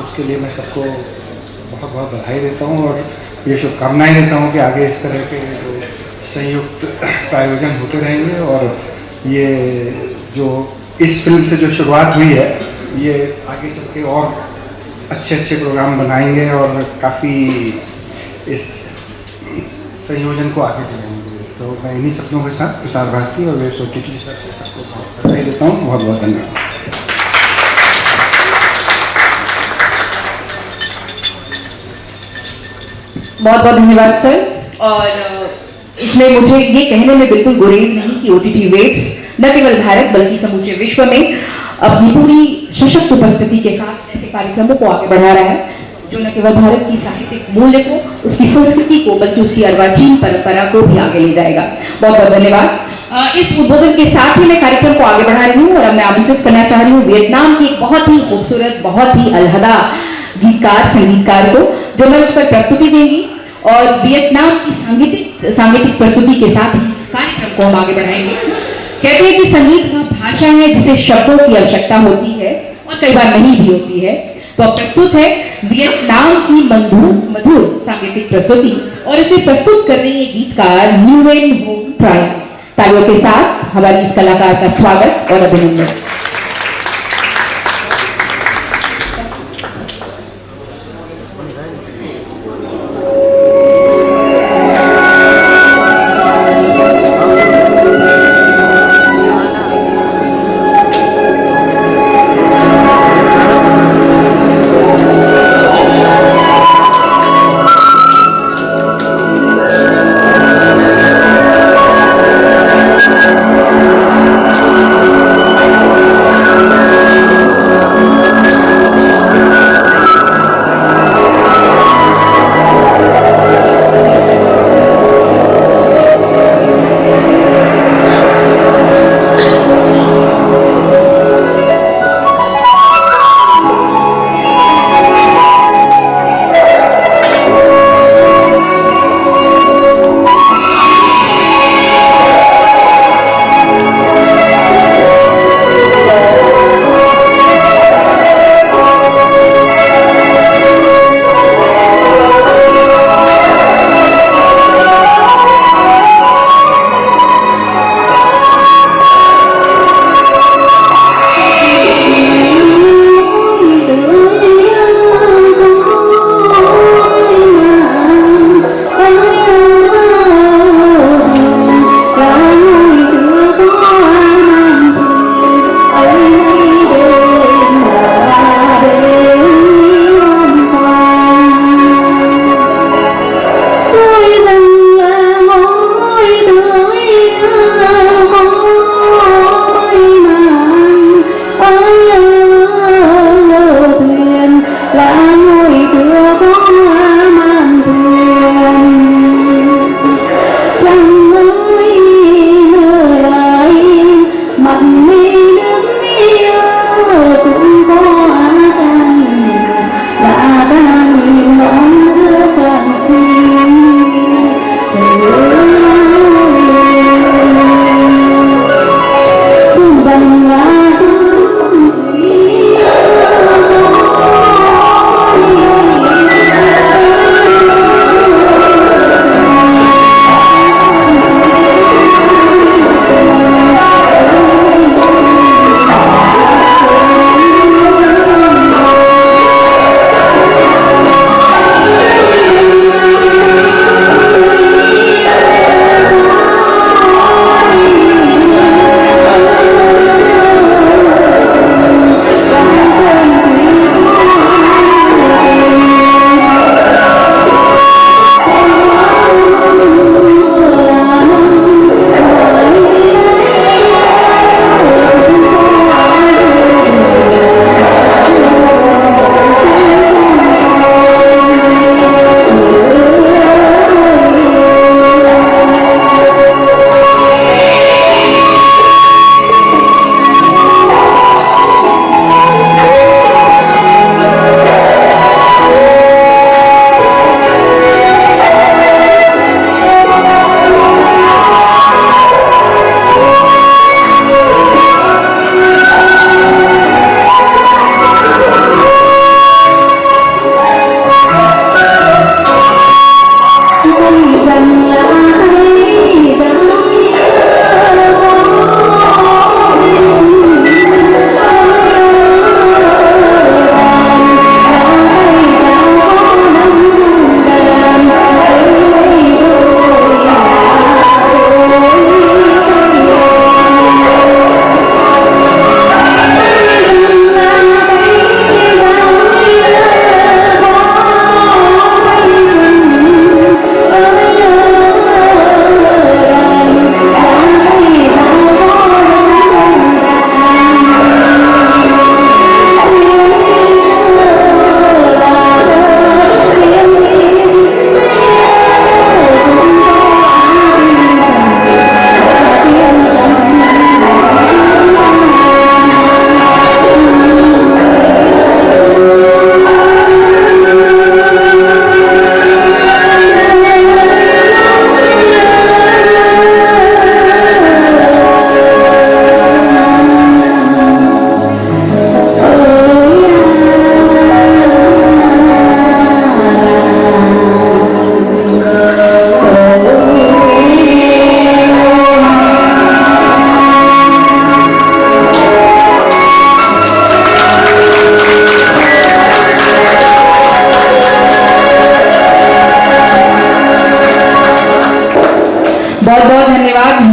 उसके लिए मैं सबको बहुत बहुत बधाई देता हूँ और ये शुभकामनाएं देता हूँ कि आगे इस तरह के जो संयुक्त प्रायोजन होते रहेंगे और ये जो इस फिल्म से जो शुरुआत हुई है ये आगे चल के और अच्छे अच्छे प्रोग्राम बनाएंगे और काफ़ी इस संयोजन को आगे बढ़ाएंगे। तो मैं इन्हीं सपनों के साथ प्रसार भारती और वेब्स ओटीटी की तरफ से सबको बहुत बधाई देता हूँ। बहुत बहुत धन्यवाद। बहुत बहुत धन्यवाद सर। और इसमें मुझे ये कहने में बिल्कुल गुरेज नहीं कि ओटीटी वेव्स न केवल भारत बल्कि समूचे विश्व में अपनी पूरी सशक्त उपस्थिति के साथ ऐसे कार्यक्रमों को आगे बढ़ा रहा है जो न केवल भारत की साहित्यिक मूल्य को, उसकी संस्कृति को, बल्कि उसकी अर्वाचीन परंपरा को भी आगे ले जाएगा। बहुत बहुत धन्यवाद। इस उद्बोधन के साथ ही मैं कार्यक्रम को आगे बढ़ा रही हूँ और अब मैं आमंत्रित करना चाह रही हूँ वियतनाम की एक बहुत ही खूबसूरत, बहुत ही अलहदा गीतकार, संगीतकार को जो मंच पर प्रस्तुति देंगी और वियतनाम की सांगीतिक प्रस्तुति के साथ ही इस कार्यक्रम को हम आगे बढ़ाएंगे। कहते हैं कि संगीत वह भाषा है जिसे शब्दों की आवश्यकता होती है और कई बार नहीं भी होती है। तो अब प्रस्तुत है वियतनाम की मधुर सांगीतिक प्रस्तुति और इसे प्रस्तुत कर रही है गीतकार न्यूएन होम ट्रायन। तालियों के साथ हमारी इस कलाकार का स्वागत और अभिनंदन।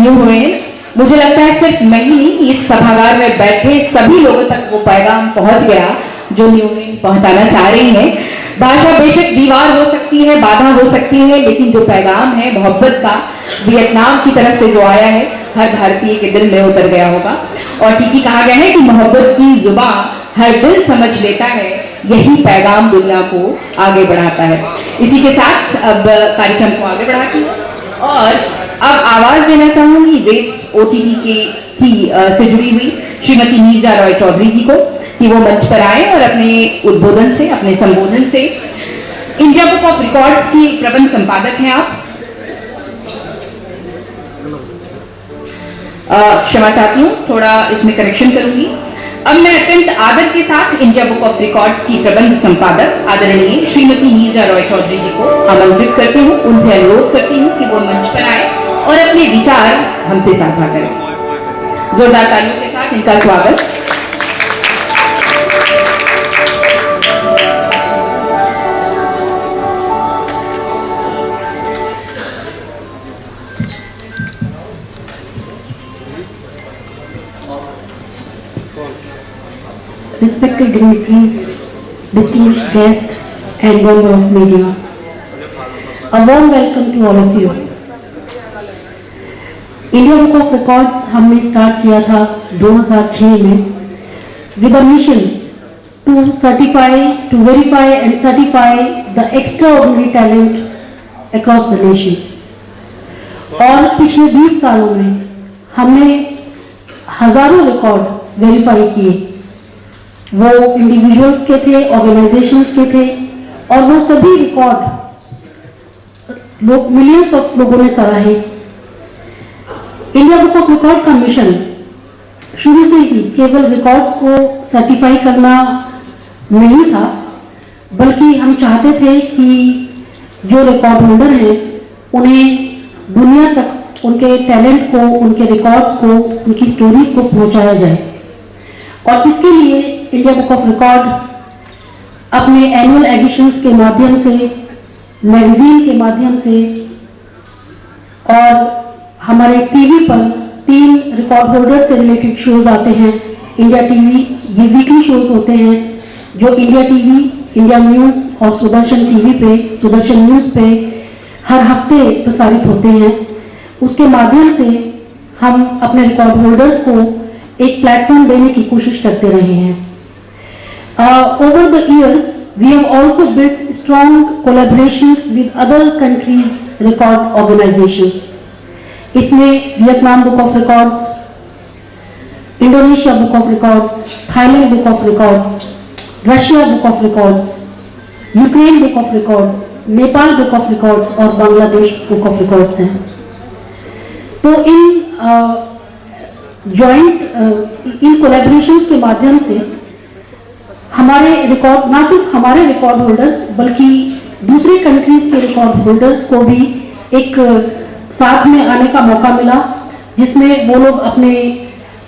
न्यू हिरोइन, मुझे लगता है सिर्फ मैं ही नहीं, इस सभागार में बैठे सभी लोगों तक वो पैगाम पहुंच गया जो न्यू हिरोइन पहुंचाना चाह रही है। भाषा बेशक दीवार हो सकती है, बाधा हो सकती है, लेकिन जो पैगाम है मोहब्बत का वियतनाम की तरफ से जो आया है, हर भारतीय के दिल में उतर गया होगा। और ठीक ही कहा गया है कि मोहब्बत की जुबान हर दिल समझ लेता है, यही पैगाम दुनिया को आगे बढ़ाता है। इसी के साथ अब कार्यक्रम को आगे बढ़ाती हूँ और अब आवाज देना चाहूंगी वेव्स OTT से जुड़ी हुई श्रीमती नीरजा रॉय चौधरी जी को कि वो मंच पर आए और अपने उद्बोधन से, अपने संबोधन से, इंडिया बुक ऑफ रिकॉर्ड्स की प्रबंध संपादक हैं आप, क्षमा चाहती हूँ, थोड़ा इसमें करेक्शन करूंगी। अब मैं अत्यंत आदर के साथ इंडिया बुक ऑफ रिकॉर्ड्स की प्रबंध संपादक आदरणीय श्रीमती नीरजा रॉय चौधरी जी को आमंत्रित करती हूँ, उनसे अनुरोध करती हूँ कि वो मंच पर आए और अपने विचार हमसे साझा करें। जोरदार तालियों के साथ इनका स्वागत। Respected dignitaries, distinguished guests and member of media, a warm welcome to all of you. India book of records हमने स्टार्ट किया था 2006 में with a mission to verify and certify the extraordinary talent across the nation. और पिछले 20 सालों में हमने हजारों रिकॉर्ड वेरीफाई किए, वो इंडिविजुअल्स के थे, ऑर्गेनाइजेशंस के थे, और वो सभी रिकॉर्ड मिलियंस ऑफ लोगों ने सराहे। इंडिया बुक ऑफ रिकॉर्ड का मिशन शुरू से ही केवल रिकॉर्ड्स को सर्टिफाई करना नहीं था, बल्कि हम चाहते थे कि जो रिकॉर्ड होल्डर हैं उन्हें दुनिया तक उनके टैलेंट को, उनके रिकॉर्ड्स को, उनकी स्टोरीज को पहुंचाया जाए। और इसके लिए इंडिया बुक ऑफ रिकॉर्ड अपने एनुअल एडिशंस के माध्यम से, मैगजीन के माध्यम से और हमारे टीवी पर 3 रिकॉर्ड होल्डर से रिलेटेड शोज आते हैं। इंडिया टीवी, ये वीकली शोज होते हैं जो इंडिया टीवी, इंडिया न्यूज़ और सुदर्शन टीवी पे, सुदर्शन न्यूज़ पे हर हफ्ते प्रसारित होते हैं। उसके माध्यम से हम अपने रिकॉर्ड होल्डर्स को एक प्लेटफॉर्म देने की कोशिश करते रहे हैं। Over the years, we have also built strong collaborations with other countries' record organizations. इसमें Vietnam book of records, Indonesia book of records, Thailand book of records, Russia book of records, Ukraine book of records, Nepal book of records और Bangladesh book of records हैं। तो इन इन collaborations के माध्यम से हमारे record, ना सिर्फ हमारे रिकॉर्ड होल्डर बल्कि दूसरे कंट्रीज के रिकॉर्ड होल्डर्स को भी एक साथ में आने का मौका मिला, जिसमें वो लोग अपने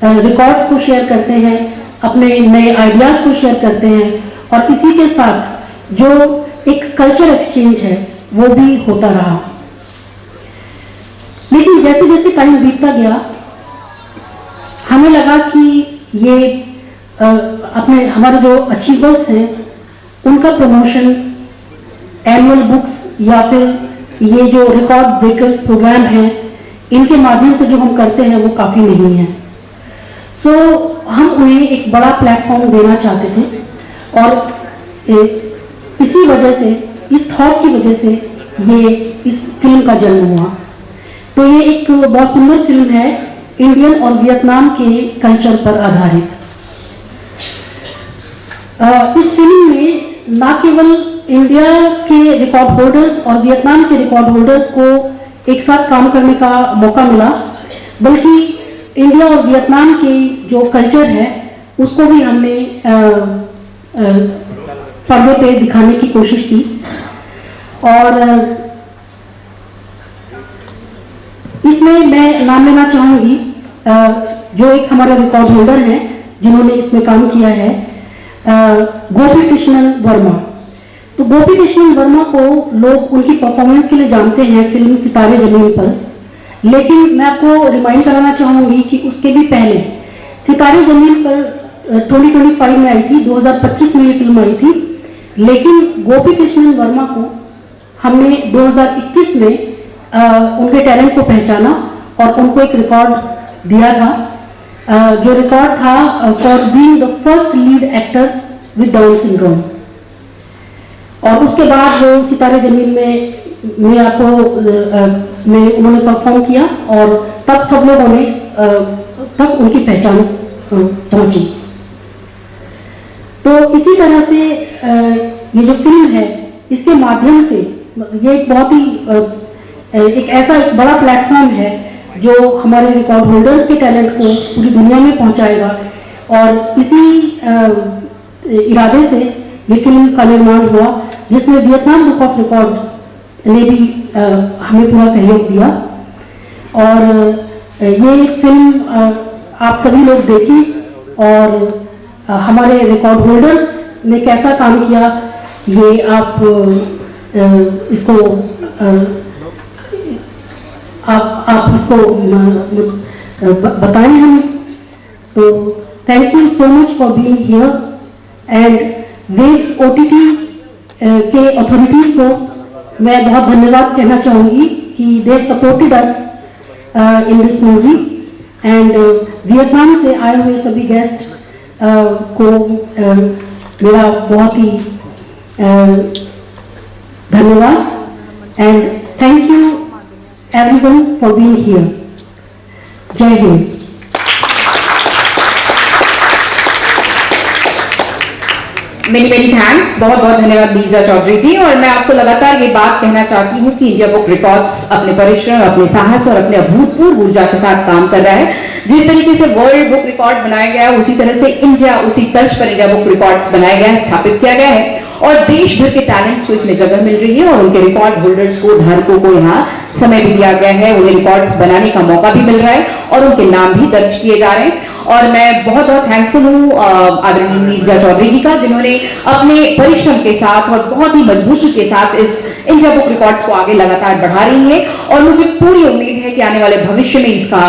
रिकॉर्ड्स को शेयर करते हैं, अपने नए आइडियाज को शेयर करते हैं, और इसी के साथ जो एक कल्चर एक्सचेंज है वो भी होता रहा। लेकिन जैसे जैसे टाइम बीतता गया, हमें लगा कि ये अपने हमारे जो अचीवर्स हैं उनका प्रमोशन एनुअल बुक्स या फिर ये जो रिकॉर्ड ब्रेकर्स प्रोग्राम हैं, इनके माध्यम से जो हम करते हैं वो काफ़ी नहीं है। सो हम उन्हें एक बड़ा प्लेटफॉर्म देना चाहते थे, और इसी वजह से, इस थॉट की वजह से ये इस फिल्म का जन्म हुआ। तो ये एक बहुत सुंदर फिल्म है, इंडियन और वियतनाम के कल्चर पर आधारित। इस फिल्म में ना केवल इंडिया के रिकॉर्ड होल्डर्स और वियतनाम के रिकॉर्ड होल्डर्स को एक साथ काम करने का मौका मिला, बल्कि इंडिया और वियतनाम के जो कल्चर है उसको भी हमने पर्दे पे दिखाने की कोशिश की। और इसमें मैं नाम लेना चाहूंगी जो एक हमारे रिकॉर्ड होल्डर हैं जिन्होंने इसमें काम किया है, गोपी कृष्णन वर्मा। तो गोपी कृष्णन वर्मा को लोग उनकी परफॉर्मेंस के लिए जानते हैं फिल्म सितारे जमीन पर, लेकिन मैं आपको रिमाइंड कराना चाहूँगी कि उसके भी पहले सितारे ज़मीन पर 2025 में आई थी, 2025 में ये फिल्म आई थी, लेकिन गोपी कृष्णन वर्मा को हमने 2021 में उनके टैलेंट को पहचाना और उनको एक रिकॉर्ड दिया था, जो रिकॉर्ड था for being the first lead actor with down syndrome. और उसके बाद वो सितारे ज़मीन में आपको में उन्होंने परफॉर्म किया और तब सब लोगों ने तक उनकी पहचान पहुंची। तो इसी तरह से ये जो फिल्म है, इसके माध्यम से ये एक बहुत ही एक ऐसा एक बड़ा प्लेटफॉर्म है जो हमारे रिकॉर्ड होल्डर्स के टैलेंट को पूरी दुनिया में पहुंचाएगा। और इसी इरादे से ये फिल्म का निर्माण हुआ, जिसमें वियतनाम बुक ऑफ रिकॉर्ड ने भी हमें पूरा सहयोग दिया। और ये फिल्म आप सभी लोग देखें और हमारे रिकॉर्ड होल्डर्स ने कैसा काम किया, ये आप इसको आप इसको बताएं हमें। तो thank you so much for being here and Waves OTT के अथॉरिटीज़ को मैं बहुत धन्यवाद कहना चाहूँगी कि they supported us in this movie and Vietnam से आए हुए सभी गेस्ट को मेरा बहुत ही धन्यवाद and thank you everyone for being here. जय हिंद। मेनी थैंक्स, बहुत बहुत धन्यवाद नीरजा चौधरी जी। और मैं आपको लगातार ये बात कहना चाहती हूँ कि इंडिया बुक रिकॉर्ड्स अपने परिश्रम, अपने साहस और अपने अभूतपूर्व ऊर्जा के साथ काम कर रहा है। जिस तरीके से वर्ल्ड बुक रिकॉर्ड बनाया गया है, उसी तरह से उसी तर्ज पर इंडिया बुक रिकॉर्ड्स बनाया गया है, स्थापित किया गया है और देश भर के टैलेंट्स को इसमें जगह मिल रही है और उनके रिकॉर्ड होल्डर्स को, धारकों को यहाँ समय भी दिया गया है, उन्हें रिकॉर्ड्स बनाने का मौका भी मिल रहा है और उनके नाम भी दर्ज किए जा रहे हैं। और मैं बहुत बहुत थैंकफुल हूँ आदरणीय नीरजा चौधरी जी का, जिन्होंने अपने परिश्रम के साथ और बहुत ही मजबूती के साथ इस इंडिया बुक रिकॉर्ड्स को आगे लगातार बढ़ा रही है। और मुझे पूरी उम्मीद है कि आने वाले भविष्य में इसका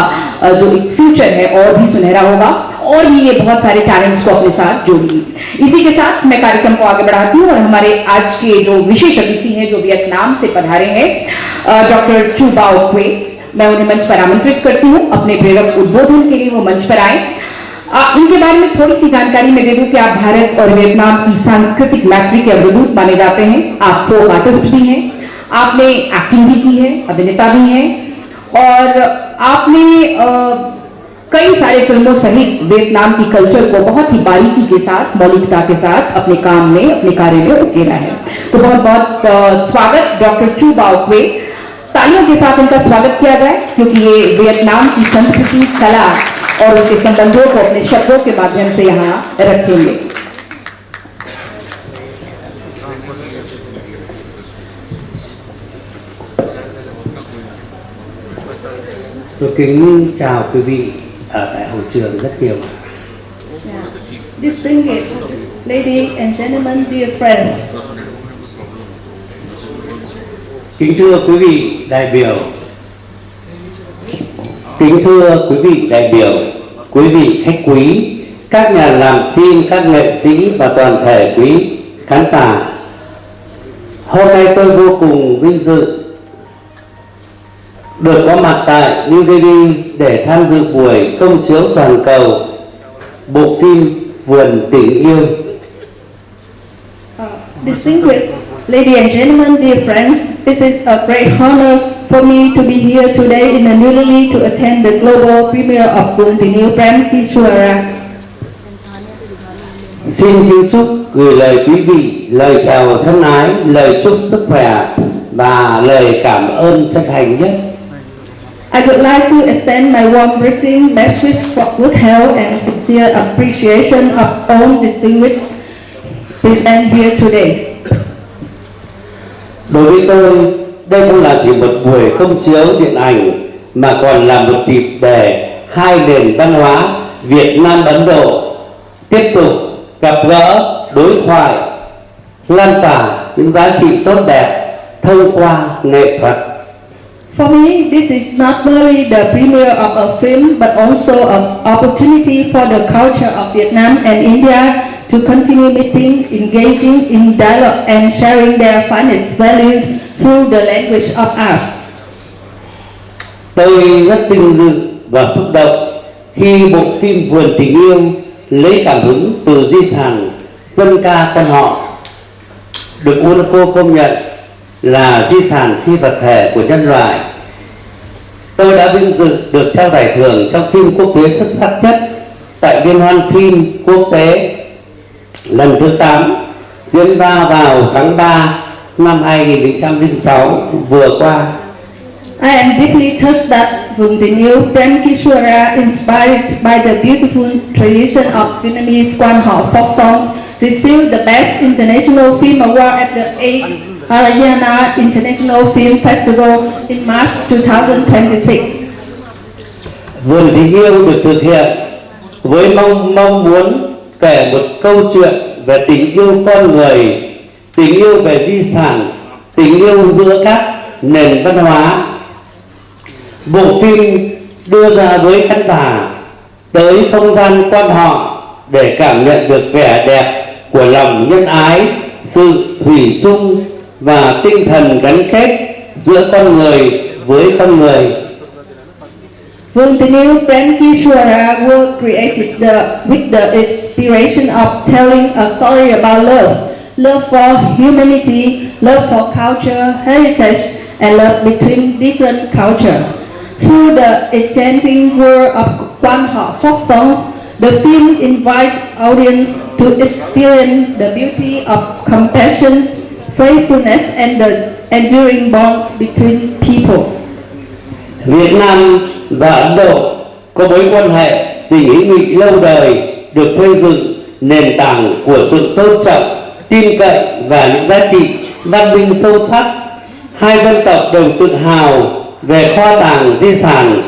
जो एक फ्यूचर है और भी सुनहरा होगा और भी ये बहुत सारे टैलेंट्स को अपने साथ जोड़ेगी। इसी के साथ मैं कार्यक्रम को आगे बढ़ाती हूँ और हमारे आज के जो विशेष अतिथि हैं, जो वियतनाम से पधारे हैं, डॉक्टर चू बाओ क्वे, मैं उन्हें मंच पर आमंत्रित करती हूँ। अपने प्रेरक उद्बोधन के लिए वो मंच पर आए। इनके बारे में थोड़ी सी जानकारी मैं दे दूं कि आप भारत और वियतनाम की सांस्कृतिक मैत्री के अग्रदूत माने जाते हैं। आप फोक आर्टिस्ट भी हैं, आपने एक्टिंग भी की है, अभिनेता भी हैं और आपने कई सारे फिल्मों सहित वियतनाम की कल्चर को बहुत ही बारीकी के साथ, मौलिकता के साथ अपने काम में, अपने कार्य में उकेरा है। तो बहुत बहुत स्वागत डॉक्टर चू बाओ क्वे। तालियों के साथ इनका स्वागत किया जाए क्योंकि ये वियतनाम की संस्कृति, कला और उसके संबंधों को अपने शब्दों के माध्यम से यहाँ रखेंगे। Tôi kính chào quý vị ở tại hội trường rất nhiều. Distinguished ladies and gentlemen, dear friends. Kính thưa quý vị đại biểu, kính thưa quý vị đại biểu, quý vị khách quý, các nhà làm phim, các nghệ sĩ và toàn thể quý khán giả. Hôm nay tôi vô cùng vinh dự được có mặt tại New Delhi để tham dự buổi công chiếu toàn cầu bộ phim Vườn Tình Yêu. Distinguished ladies and gentlemen, dear friends, this is a great honor for me to be here today in New Delhi to attend the global premiere of Vườn Tình Yêu Prem Kishwara. Xin kính chúc gửi lời quý vị lời chào thân ái, lời chúc sức khỏe và lời cảm ơn chân thành nhất. I would like to extend my warm greeting, best wishes for good health and sincere appreciation of all distinguished present here today. Đối với tôi, đây không là chỉ một buổi công chiếu điện ảnh mà còn là một dịp để hai nền văn hóa Việt Nam Ấn Độ tiếp tục gặp gỡ, đối thoại, lan tỏa những giá trị tốt đẹp thông qua nghệ thuật. For me, this is not merely the premiere of a film, but also an opportunity for the culture of Vietnam and India to continue meeting, engaging in dialogue and sharing their finest values through the language of art. Tôi rất vinh dự và xúc động khi bộ phim Vườn Tình Yêu lấy cảm hứng từ di sản dân ca quan họ được UNESCO công nhận là di sản phi vật thể của nhân loại. Tôi đã vinh dự được trao giải thưởng trong phim quốc tế xuất sắc nhất tại Liên hoan phim quốc tế lần thứ 8 diễn ra vào tháng 3 năm 2006 vừa qua. I am deeply touched that Vườn Tình Yêu Prem Kishwara, inspired by the beautiful tradition of Vietnamese quan họ folk songs, received the Best International Film Award at the 8th Haryana International Film Festival in March 2026. Vườn Tình Yêu được thực hiện với mong muốn kể một câu chuyện về tình yêu con người, tình yêu về di sản, tình yêu giữa các nền văn hóa. Bộ phim đưa ra với khán giả tới không gian quan họ để cảm nhận được vẻ đẹp của lòng nhân ái, sự thủy chung và tinh thần gắn kết giữa con người với con người. Vườn Tình Yêu Prem Kishwara was created with the inspiration of telling a story about love, love for humanity, love for culture, heritage, and love between different cultures. Through the enchanting world of quan họ folk songs, the film invites audience to experience the beauty of compassion, faithfulness, and the enduring bonds between people. Việt Nam và Ấn Độ có mối quan hệ tình hữu nghị lâu đời, được xây dựng nền tảng của sự tôn trọng, tin cậy và những giá trị văn minh sâu sắc. Hai dân tộc đều tự hào về kho tàng di sản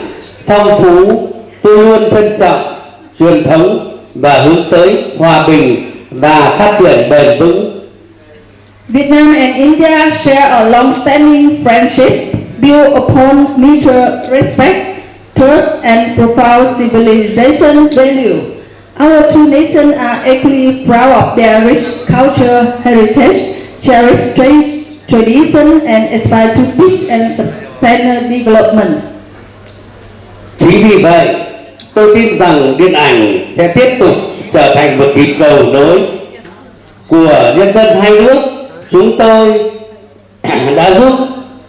phong phú. Tôi luôn trân trọng truyền thống và hướng tới hòa bình và phát triển bền vững. Vietnam and India share a long-standing friendship built upon mutual respect, trust, and profound civilization value. Our two nations are equally proud of their rich culture heritage, cherished tradition, and aspire to peace and sustainable development. Chính vì vậy, tôi tin rằng điện ảnh sẽ tiếp tục trở thành một nhịp cầu nối của nhân dân hai nước. Chúng tôi đã giúp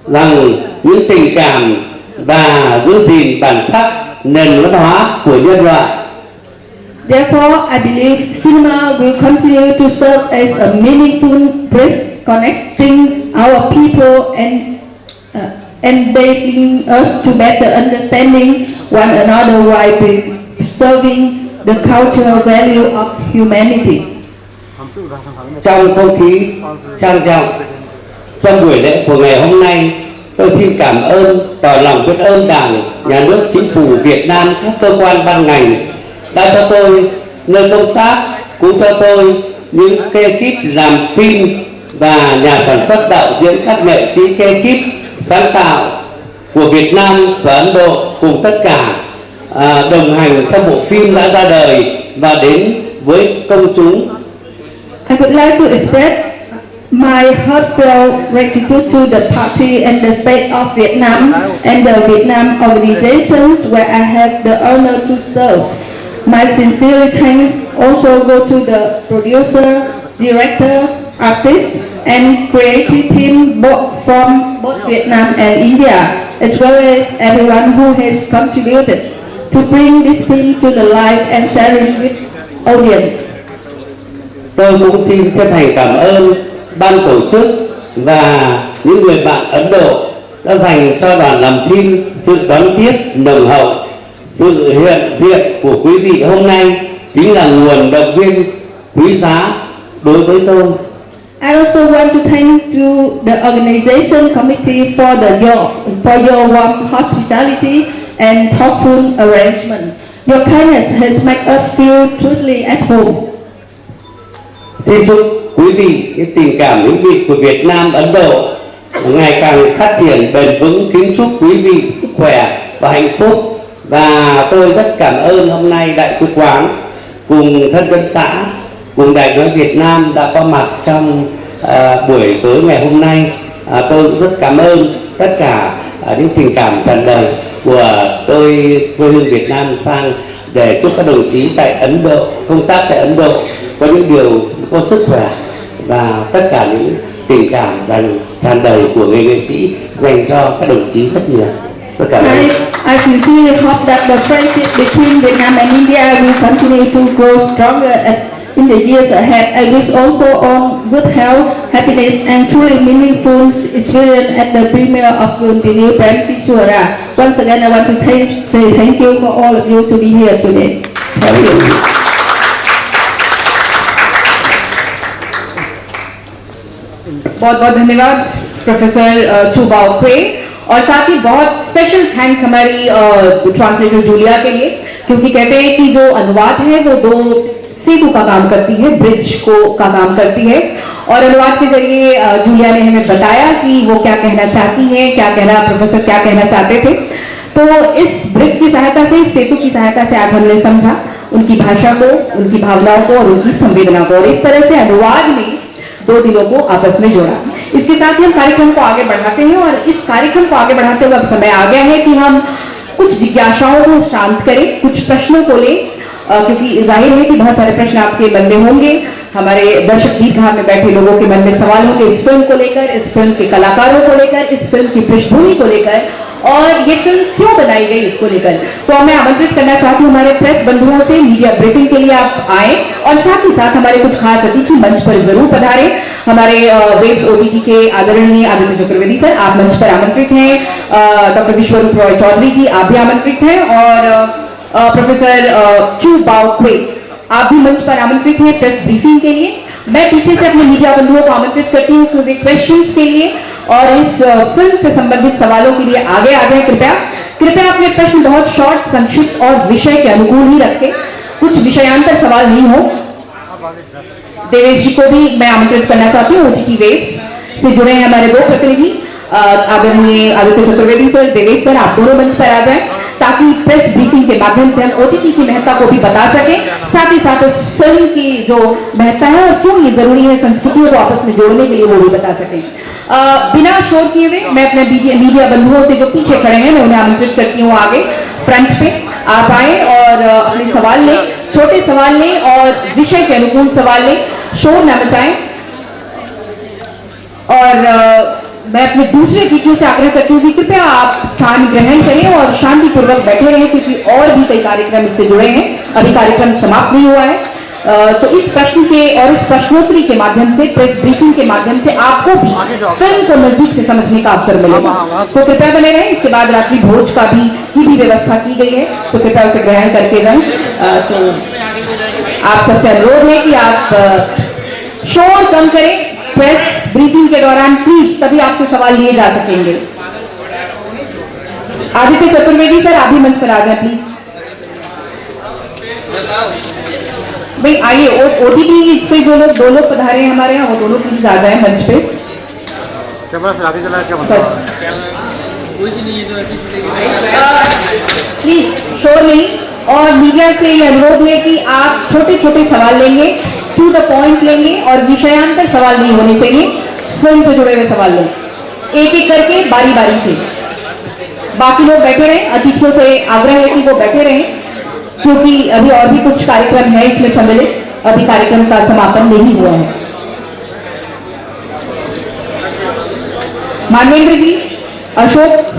rằng những tình cảm và giữ gìn bản sắc nền văn hóa của nhân loại. Therefore, I believe cinema will continue to serve as a meaningful bridge connecting our people and enabling us to better understanding one another while preserving the cultural value of humanity. Trong không khí trang trọng, trong buổi lễ của ngày hôm nay, tôi xin cảm ơn, tỏ lòng biết ơn Đảng, Nhà nước, Chính phủ Việt Nam, các cơ quan ban ngành đã cho tôi nơi công tác, cũng cho tôi những ekip làm phim và nhà sản xuất, đạo diễn, các nghệ sĩ, ekip sáng tạo của Việt Nam và Ấn Độ cùng tất cả đồng hành trong bộ phim đã ra đời và đến với công chúng. I would like to express my heartfelt gratitude to the party and the state of Vietnam and the Vietnam organizations where I have the honor to serve. My sincere thanks also go to the producer, directors, artists, and creative team from both Vietnam and India, as well as everyone who has contributed to bring this film to the life and sharing with audience. Tôi cũng xin chân thành cảm ơn ban tổ chức và những người bạn Ấn Độ đã dành cho đoàn làm phim sự đón tiếp nồng hậu. Sự hiện diện của quý vị hôm nay chính là nguồn động viên quý giá đối với tôi. I also want to thank to the organization committee for your warm hospitality and thoughtful arrangement. Your kindness has made us feel truly at home. Xin chúc quý vị cái tình cảm hữu nghị của Việt Nam Ấn Độ ngày càng phát triển bền vững. Kính chúc quý vị sức khỏe và hạnh phúc. Và tôi rất cảm ơn hôm nay Đại sứ quán cùng thân dân xã cùng Đài Nói Việt Nam đã có mặt trong buổi tối ngày hôm nay. Tôi cũng rất cảm ơn tất cả những tình cảm tràn đầy của tôi quê hương Việt Nam sang để chúc các đồng chí tại Ấn Độ, công tác tại Ấn Độ có những điều có sức khỏe và tất cả những tình cảm dành tràn đầy của người nghệ sĩ dành cho các đồng chí rất nhiều. Tôi cảm ơn. I sincerely hope that the friendship between Vietnam and India will continue to grow stronger in the years ahead. I wish also all good health, happiness, and truly meaningful experience at the premiere of the new brand Kishwara. Once again, I want to say thank you for all of you to be here today. Thank you. बहुत बहुत धन्यवाद professor Chu बाओ क्वे, और साथ ही बहुत special thank हमारी translator Julia के लिए, क्योंकि कहते हैं कि जो अनुवाद है वो दो सेतु का काम करती है, ब्रिज का काम करती है, और अनुवाद के जरिए जूलिया ने हमें बताया कि वो क्या कहना चाहती हैं, प्रोफेसर क्या कहना चाहते थे। तो इस ब्रिज की सहायता से, इस सेतु की सहायता से आज हमने समझा उनकी भाषा को, उनकी भावनाओं को और उनकी संवेदना को, और इस तरह से अनुवाद ने दो दिलों को आपस में जोड़ा। इसके साथ ही हम कार्यक्रम को आगे बढ़ाते हैं, और इस कार्यक्रम को आगे बढ़ाते हुए अब समय आ गया है कि हम कुछ जिज्ञासाओं को शांत करें, कुछ प्रश्नों को लें, क्योंकि जाहिर है कि बहुत सारे प्रश्न आपके मन में होंगे, हमारे दर्शक दीर्घा में बैठे लोगों के मन में सवाल होंगे इस फिल्म को लेकर, इस फिल्म के कलाकारों को लेकर, इस फिल्म की पृष्ठभूमि को लेकर, और ये फिल्म क्यों बनाई गई इसको लेकर। तो मैं आमंत्रित करना चाहती हूँ हमारे प्रेस बंधुओं से, मीडिया ब्रीफिंग के लिए आप आए, और साथ ही साथ हमारे कुछ खास अतिथि मंच पर जरूर पधारे। हमारे वेब्स ओटीटी के आदरणीय आदित्य चतुर्वेदी सर, आप मंच पर आमंत्रित हैं। डॉक्टर विश्वरूप रॉय चौधरी जी, आप भी आमंत्रित हैं, और प्रोफेसर चू बाओ क्वे, आप भी मंच पर आमंत्रित हैं प्रेस ब्रीफिंग के लिए। मैं पीछे से अपने मीडिया बंधुओं को आमंत्रित करती हूँ कि वे क्वेश्चंस के लिए और इस फिल्म से संबंधित सवालों के लिए आगे आ जाएं। कृपया अपने प्रश्न बहुत शॉर्ट, संक्षिप्त और विषय के अनुकूल ही रखें, कुछ विषयांतर सवाल नहीं हो। देवेश जी को भी मैं आमंत्रित करना चाहती हूँ, ओटीटी वेव्स से जुड़े हैं हमारे दो प्रतिनिधि, आदरणीय आदित्य चतुर्वेदी सर, देवेश सर, आप दोनों मंच पर आ जाएं, ताकि प्रेस ब्रीफिंग के माध्यम से हम ओटीटी की महत्ता को भी बता सकें, साथ ही साथ उस फिल्म की जो महत्ता है और क्यों ये जरूरी है संस्कृतियों को आपस में जोड़ने के लिए वो भी बता सकें। बिना शोर किए हुए मैं अपने मीडिया बंधुओं से जो पीछे खड़े हैं मैं उन्हें आमंत्रित करती हूँ आगे फ्रंट पे आप आए और अपने सवाल लें, छोटे सवाल लें और विषय के अनुकूल सवाल लें, शोर न मचाएं। और मैं अपने दूसरे अतिथियों से आग्रह करती हूँ कि कृपया आप स्थान ग्रहण करें और शांतिपूर्वक बैठे रहें, क्योंकि और भी कई कार्यक्रम इससे जुड़े हैं, अभी कार्यक्रम समाप्त नहीं हुआ है। तो इस प्रश्न के और इस प्रश्नोत्तरी के माध्यम से, प्रेस ब्रीफिंग के माध्यम से आपको भी फिल्म को नजदीक से समझने का अवसर मिलेगा। तो कृपया बने रहें। इसके बाद रात्रि भोज की भी व्यवस्था की गई है, तो कृपया उसे ग्रहण करके जाएं। तो आप सबसे अनुरोध है कि आप शोर कम करें प्रेस ब्रीफिंग के दौरान प्लीज, तभी आपसे सवाल लिए जा सकेंगे। आदित्य चतुर्वेदी सर, आप भी मंच पर आ जाए प्लीज। भाई आइए, ओटीटी से जो लोग दो लोग पधारे हैं हमारे यहाँ, वो दोनों प्लीज आ जाए मंच पे। प्लीज शोर नहीं, और मीडिया से ये अनुरोध है कि आप छोटे छोटे सवाल लेंगे, टू द पॉइंट लेंगे, और विषयांतर सवाल नहीं होने चाहिए, फिल्म से जुड़े हुए सवाल लें, एक एक करके बारी बारी से। बाकी लोग बैठे रहें, अतिथियों से आग्रह है कि वो बैठे रहें, क्योंकि अभी और भी कुछ कार्यक्रम है इसमें सम्मिलित, अभी कार्यक्रम का समापन नहीं हुआ है। मानवेंद्र जी, अशोक,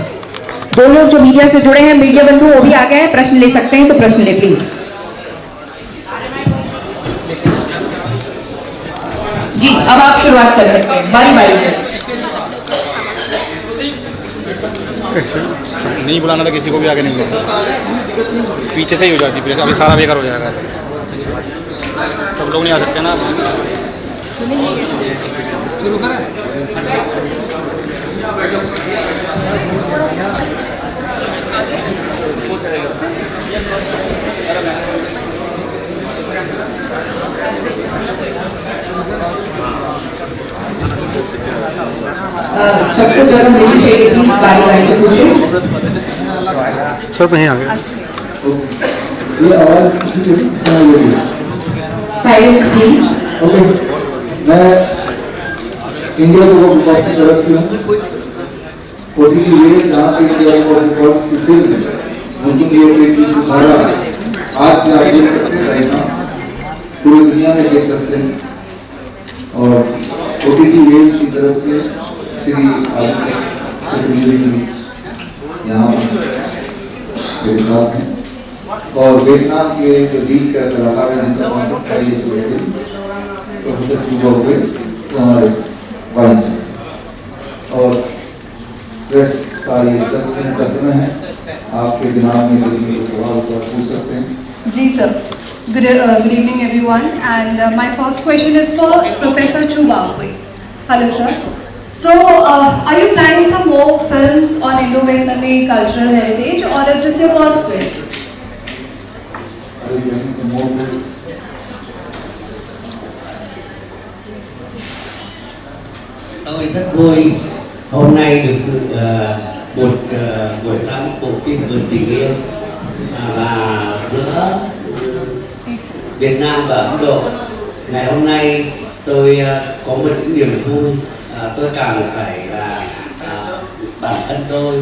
दो लोग जो मीडिया से जुड़े हैं, मीडिया बंधु, वो भी आ गए हैं, प्रश्न ले सकते हैं तो प्रश्न ले प्लीज। जी, अब आप शुरुआत कर सकते हैं बारी बारी से। नहीं बुलाना था किसी को भी, आगे नहीं बुलाना, पीछे से ही हो जाती प्रेस, अभी सारा बेकार हो जाएगा, सब लोग नहीं आ सकते ना। शुरू करें। सबको जगह मिलनी चाहिए, प्लीज बारी बारी से पूछो। सर कहीं आ गए। ये आवाज साइलेंस प्लीज। ओके, मैं इंडिया बुक ऑफ रिकॉर्ड की तरफ से हूँ। ओटीटी रेस जहाँ पे इंडिया बुक ऑफ रिकॉर्ड्स की फिल्म उनकी क्रिएटिविटी सुधारा आज से आप देख सकते हैं, राइट नाउ पूरी दुनिया में देख सकते हैं। और ओटीटी रेस की तरफ से श्री आदित्य चतुर्वेदी जी यहाँ मेरे साथ हैं और वियतनाम के जो लीड का कलाकार हैं जिनका कॉन्सेप्ट है ये प्रोफेसर चूबा हुए तो हमारे वाइस हैं। और प्रेस का ये 10 मिनट का समय है, आपके दिमाग में दिल में सवाल तो आप पूछ सकते हैं। जी sir, good evening everyone, and my first question is for Professor Chu Bangui. Hello sir. So are you planning some more films on Indo-Vietnamese cultural heritage, or is this your first film? Are you getting some more films? Tôi rất vui hôm nay được sự một buổi ra mắt bộ phim Vườn Tình Yêu và giữa Việt Nam và Ấn Độ. Ngày hôm nay tôi có một những niềm vui, tôi càng phải là bản thân tôi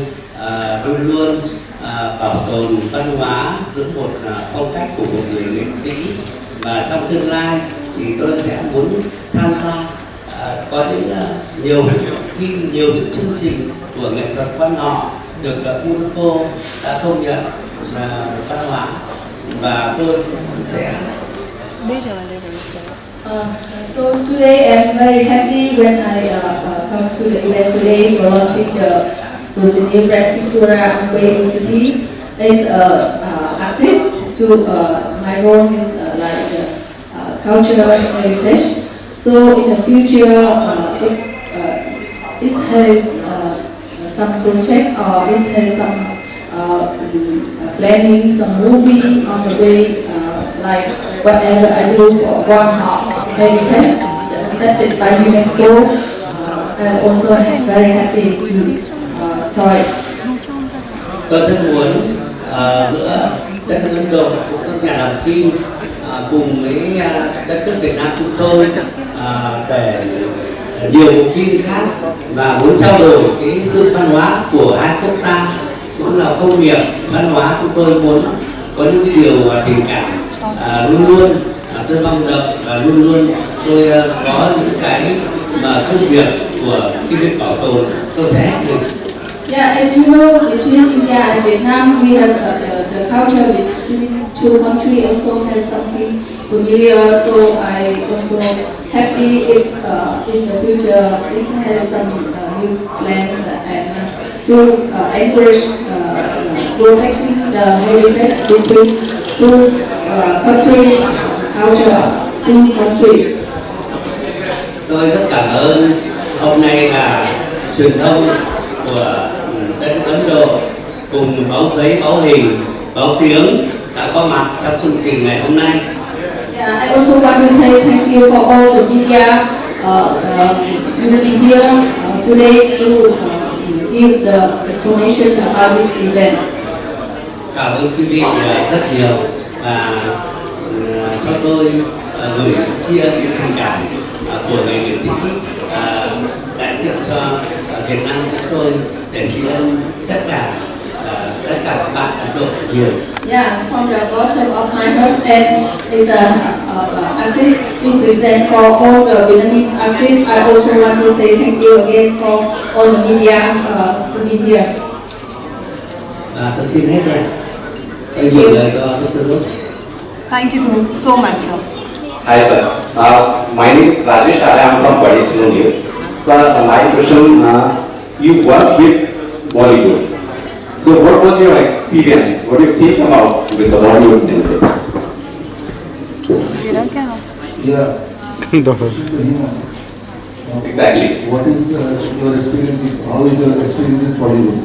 luôn luôn bảo tồn văn hóa giữa một phong cách của một người nghệ sĩ, và trong tương lai thì tôi sẽ muốn tham gia có những nhiều phim, nhiều những chương trình của nghệ thuật quan họ được UNESCO đã công nhận văn hóa, và tôi sẽ So today I'm very happy when I come to the event today for launching the new brand Kisura Angway as artist. To my role is like cultural heritage. So in the future, if it has some project or it has some planning, some movie on the way, like whatever I do for Quan Họ Heritage, accepted by UNESCO, I'm also very happy to join. Tôi rất muốn giữa đất nước Ấn Độ cũng các nhà làm phim cùng với đất nước Việt Nam chúng tôi để nhiều bộ phim khác, và muốn trao đổi cái sự văn hóa của hai quốc gia cũng là công nghiệp văn hóa. Chúng tôi muốn có những cái điều tình cảm luôn luôn tôi mong đợi, và luôn luôn tôi có những cái mà công việc của cái việc bảo tồn tôi sẽ hết mình. Yeah, as you know, between India and Vietnam, we have the culture between two countries also has something familiar. So I also happy if in the future it has some new plans and to encourage protecting the heritage between two countries, culture, two countries. Tôi rất cảm ơn hôm nay là truyền thông của đất nước Ấn Độ cùng báo giấy, báo hình, báo tiếng đã có mặt trong chương trình ngày hôm nay. Yeah, I also want to say thank you for all the media you will be here today to give the information about this event. Cảm ơn quý vị rất nhiều, và cho tôi gửi chia những tình cảm của người nghệ sĩ đại diện cho Việt Nam chúng tôi để tri ân tất cả các bạn Ấn Độ nhiều. Yeah, from the bottom of my heart, and is an artist represent for all the Vietnamese artists. I also want to say thank you again for all the media to be here. Tôi xin hết rồi. Tôi gửi lời cho Dr. Rốt. Thank you so much, sir. Hi sir, my name is Rajesh. I am from Badi Channel News. Sir, my question: you work with Bollywood, so what was your experience? What do you think about with the Bollywood industry? Yeah. Exactly. What is your experience with, how is your experience in Bollywood?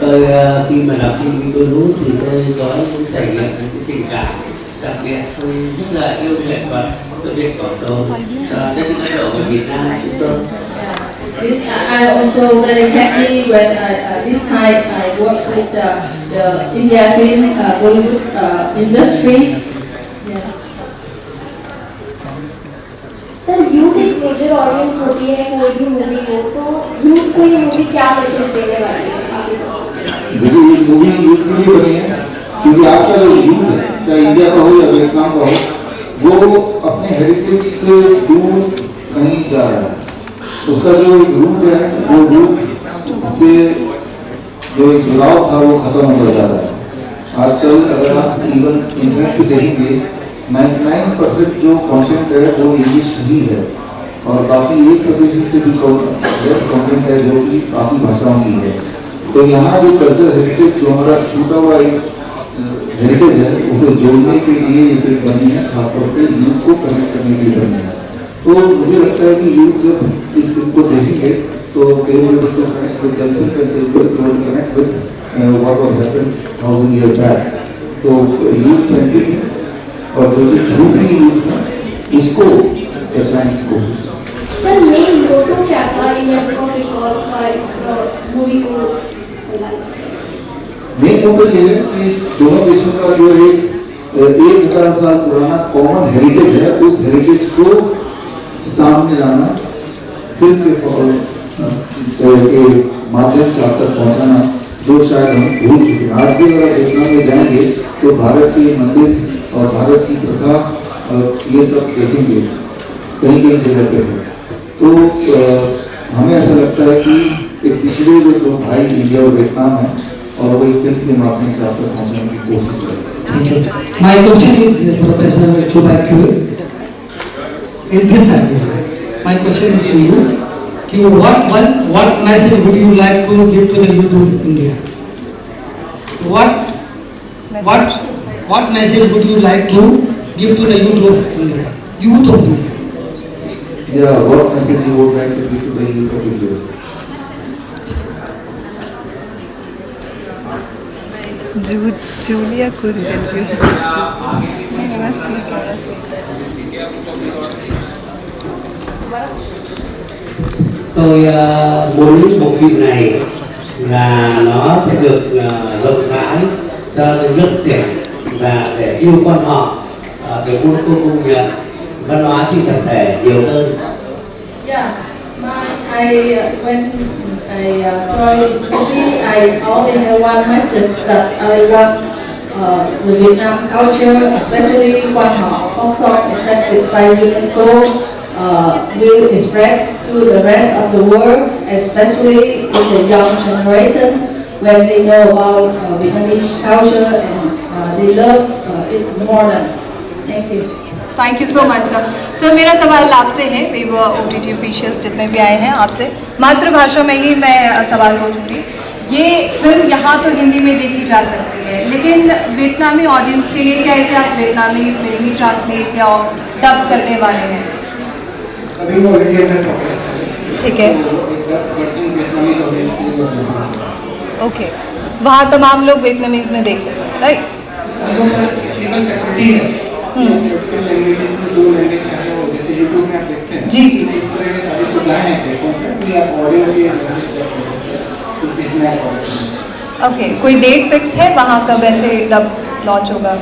Tôi khi mà làm phim với Bollywood thì tôi có những trải nghiệm những cái tình cảm đặc biệt. Tôi rất là yêu nghệ thuật, tôi biết cộng đồng cho đất nước Ấn Độ và Việt Nam chúng tôi. This, I also very happy when this time I work with the India team, Bollywood industry. Yes. Sir youth एक major audience होती है कोई भी movie हो, तो youth को ये movie क्या मैसेज देने वाली है? देखिए ये मूवी यूथ के लिए बनी है क्योंकि आज का जो यूथ है, चाहे इंडिया का हो या वियतनाम का हो, वो अपने हेरिटेज से दूर कहीं जा रहा है। उसका जो एक रूट है, वो रूट से जो एक जुड़ाव था वो खत्म होता जा रहा है। आजकल अगर आप इवन इंटरनेट पे देखेंगे 99% जो कंटेंट है वो इंग्लिश ही है और बाकी 1% से भी लेस कंटेंट है जो कि बाकी भाषाओं की है। तो यहाँ जो कल्चर हेरिटेज जो हमारा छूटा हुआ एक हेरिटेज है उसे जोड़ने के लिए ये फिल्म बनी है, खासतौर पे यूथ को कनेक्ट करने के लिए बनी है। तो मुझे लगता है कि यूथ जब इस फिल्म को देखेंगे तो they will be able to connect with themselves and they will be able to connect with what was happened 1000 years back। तो यूथ सेंट्रिक है और जो चीज छूट रही यूथ है उसको दर्शाने की कोशिश है। सर मेन मोटो क्या था इंडिया बुक ऑफ रिकॉर्ड्स का इस मूवी को बनाने से? मेन मोटो ये है कि दोनों देशों का जो एक 1000 साल पुराना कॉमन हेरिटेज है उस हेरिटेज को सामने लाना, फिल्म के माध्यम से आप तक पहुंचाना, जो शायद हम भूल चुके हैं। आज भी अगर वियतनाम में जाएंगे तो भारत के मंदिर और भारत की प्रथा ये सब देखेंगे कहीं कहीं जगह पे है। तो हमें ऐसा लगता है कि एक पिछले जो दो भाई इंडिया और वियतनाम है और वो एक फिल्म के माध्यम से आप तक पहुंचाने की कोशिश करें। Thank you. My question is Professor Chubakyu. In this service, my question is to you. What message would you like to give to the youth of India? What message would you like to give to the youth of India? Youth of India. Yeah, what message you would like to give to the youth of India? Julia could Tôi muốn bộ phim này là nó sẽ được rộng rãi cho lớp trẻ và để yêu quan họ, để muốn công nhận văn hóa phi vật thể nhiều hơn. Yeah, when I joined this movie, I only have one message that I want the Vietnam culture, especially quan họ folk song accepted by UNESCO, will spread to the rest of the world, especially in the young generation, when they know about Vietnamese culture and they love it more than. Thank you. Thank you so much sir. Sir मेरा सवाल आपसे है, वे OTT officials जितने भी आए हैं आपसे मातृभाषा में ही मैं सवाल पूछूंगी। ये फिल्म यहाँ तो हिंदी में देखी जा सकती है, लेकिन वियतनामी ऑडियंस के लिए क्या इसे आप वियतनामी में भी ट्रांसलेट या डब करने वाले हैं? अभी वो इंडिया में प्रोग्रेस है। ठीक है, वियतनामीज ऑडियंस के लिए ओके, वहाँ तमाम लोग वियतनामीज में देख सकते हैं, राइट? लेवल फैसिलिटी है लैंग्वेजेस में, जो लैंग्वेज चाहे वो, जैसे यूट्यूब में आप देखते हैं जी जी, इस तरह की सारी सुविधाएं हैं प्लेटफॉर्म पे, भी आप ऑडियो की लैंग्वेज सेलेक्ट कर सकते हैं तो किसमें आप ओके। कोई डेट फिक्स है वहाँ कब ऐसे डब लॉन्च होगा?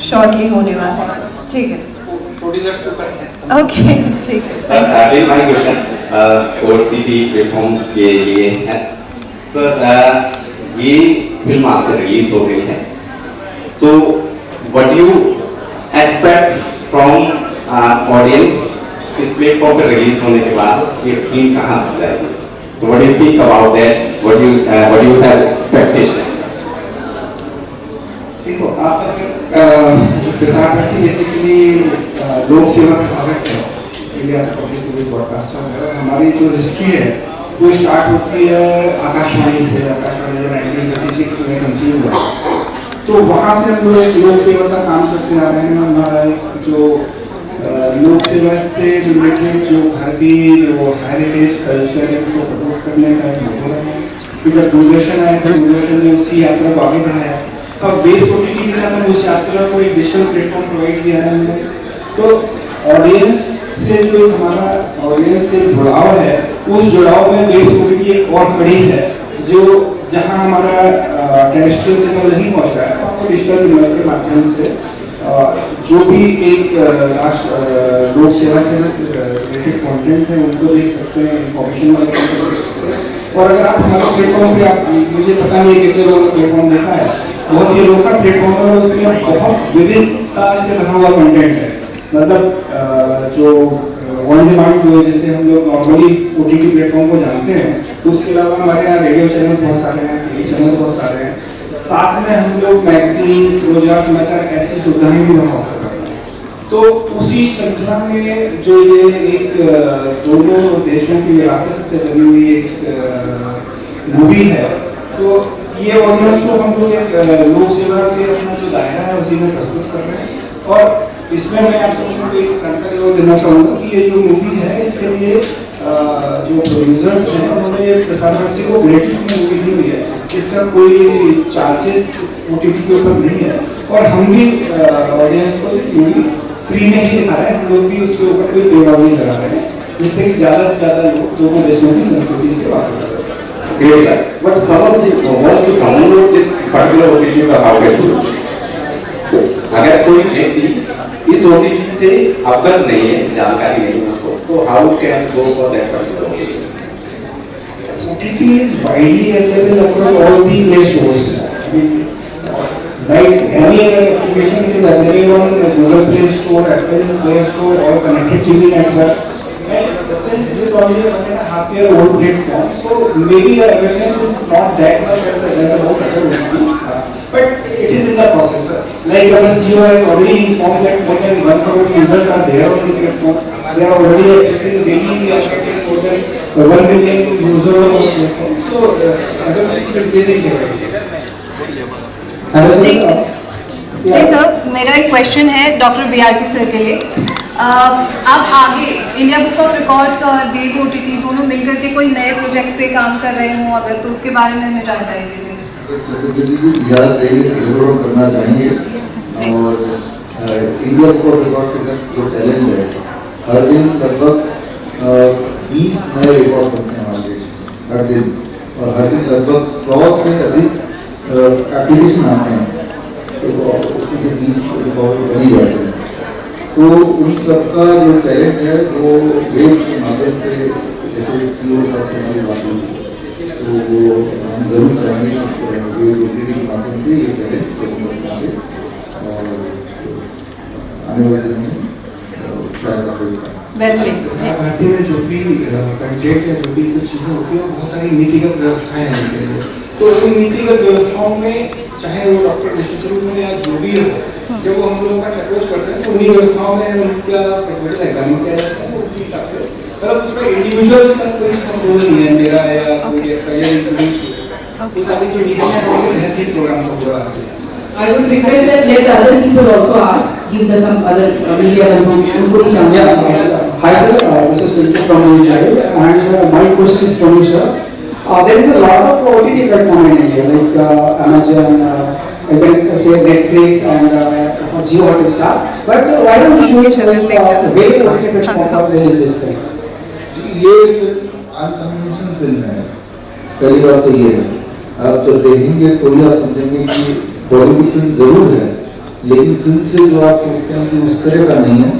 शॉर्टली होने वाला है, ठीक है, प्रोड्यूसर्स के ऊपर है। ओके ठीक है। Sir my question OTT platform के लिए है सर, ये फिल्म आज से रिलीज हो गई है, so what you expect from audience इस प्लेटफॉर्म पे रिलीज होने के बाद ये फिल्म कहाँ तक जाएगी? So what do you think about that, what you have expectation? देखो आप जो प्रसार भारती बेसिकली लोक सेवा प्रसारक है, इंडिया पब्लिक सर्विस ब्रॉडकास्टर है। हमारी जो हिस्ट्री है वो स्टार्ट होती है आकाशवाणी से। आकाशवाणी जो 1936 में कंसीव हुआ, तो वहाँ से हम लोग एक लोक सेवा का काम करते आ रहे हैं। हमारा एक जो लोक सेवा से रिलेटेड जो भारतीय जो हेरिटेज कल्चर है उनको प्रमोट करने का हो रहा है। फिर जब दूरदर्शन आया तो दूरदर्शन ने उसी यात्रा को आगे बढ़ाया। अब वेब ओटीटी के साथ हम उस यात्रा को एक डिजिटल प्लेटफॉर्म प्रोवाइड किया है हमने। तो ऑडियंस से जो हमारा ऑडियंस से जुड़ाव है, उस जुड़ाव में वेब ओटीटी एक और कड़ी है, जो जहां हमारा टेरेस्ट्रियल सिग्नल नहीं पहुंच रहा है, आपको डिजिटल सिग्नल के माध्यम से जो भी एक लोक सेवा से रिलेटेड कंटेंट है उनको देख सकते हैं, इंफॉर्मेशन वाले कंटेंट देख सकते हैं। और अगर आप हमारे प्लेटफॉर्म पे आप, मुझे पता नहीं कितने लोगों ने प्लेटफॉर्म देखा है, बहुत ही अनोखा प्लेटफॉर्म है, उसमें बहुत विविधता से भरा हुआ कंटेंट है। मतलब जो ऑन डिमांड जो है, जैसे हम लोग नॉर्मली ओटीटी प्लेटफॉर्म को जानते हैं, उसके अलावा हमारे यहाँ रेडियो चैनल्स बहुत सारे हैं, टीवी चैनल्स बहुत सारे हैं, साथ में हम लोग मैगजीन, रोजगार समाचार, ऐसी सुविधाएं भी वहाँ ऑफर करते हैं। तो उसी श्रृंखला में जो ये एक दोनों देशों की विरासत से बनी हुई एक मूवी है, तो ये ऑडियंस को हम लोग एक लोक सेवा के अपना जो दायरा है उसी में प्रस्तुत कर रहे हैं। और इसमें मैं आप सबको एक जानकारी और देना चाहूँगा कि ये जो मूवी है, इसके लिए जो प्रोड्यूसर्स हैं उन्होंने प्रसार भारती को ग्रेटिस में मूवी दी हुई है, इसका कोई चार्जेस ओटीटी के ऊपर नहीं है। और हम भी ऑडियंस को मूवी फ्री में ही दिखा रहे हैं, हम लोग भी उसके ऊपर कोई पेड नहीं करा रहे हैं, जिससे कि ज़्यादा से ज़्यादा लोग दोनों देशों की संस्कृति से वाकिफ हो सकें। Great, sir. But some of the want to download this particular OTT का how can do? अगर कोई व्यक्ति इस OTT से अवगत नहीं है, जानकारी नहीं है उसको, तो how can go for that particular OTT? OTT is widely available across all the Play stores. Like any other application, it is available on Google Play Store, Apple Play Store, or connected TV network. And since it is only a 1.5-year old platform, so maybe the awareness is not that much as about other OTTs, but it is in the process. Like our CEO has already informed that more than 1 crore users are there on the platform. They are already accessing daily. We are getting more than 1 million users on the platform. So awareness is increasing day by day. जी sir, मेरा एक question है doctor BRC sir के लिए। आप आगे India book of records और web OTT दोनों मिलकर के कोई नए प्रोजेक्ट पे काम कर रहे हों अगर, तो उसके बारे में हमें जानकारी दीजिए। जरूर करना चाहेंगे। और इंडिया बुक ऑफ रिकॉर्ड के साथ जो टैलेंट है, हर दिन लगभग 20 नए रिकॉर्ड बनते हैं हमारे देश में हर दिन, और हर दिन लगभग 100 से अधिक एप्लीकेशन आते हैं, तो उसमें से 20 रिकॉर्ड बनी जाते हैं। तो उन सबका जो टैलेंट है वो वेब्स के माध्यम से, जैसे CEO साहब से हमारी बात हुई, तो वो हम जरूर चाहेंगे कि वेब ओटीटी के माध्यम से ये टैलेंट प्रमोट से और आने वाले दिन में शायद आपको भारतीय में जो भी कंटेंट है, जो भी कुछ चीज़ें होती हैं, बहुत सारी नीतिगत व्यवस्थाएं हैं। तो उन नीतिगत व्यवस्थाओं में चाहे वो डॉक्टर विश्वस्वरूप में या जो भी हो, जब वो हम लोगों का अप्रोच करते हैं तो उन्हीं व्यवस्थाओं में उनका प्रपोजल एग्जामिन किया जाता है, उसी हिसाब से। मतलब उसमें इंडिविजुअल का कोई कंट्रोल नहीं है मेरा या कोई एक्सपर्ट, वो सारी जो नीतियाँ हैं उसके तहत ही प्रोग्राम को पूरा किया। I would request that let other people also ask. Give the some other media who chance. Hi sir, this is Pintu from India, and my question is from you sir. There is a lot of OTT platform in India, like Amazon, you can say Netflix and Jio Hotstar. But why don't you show very OTT platform for there is this thing? ये unconventional film है। पहली बात तो ये है, आप जब देखेंगे तो ही आप समझेंगे कि बॉलीवुड फिल्म जरूर है, लेकिन फिल्म से जो आप सोचते हैं कि उस तरह का नहीं है।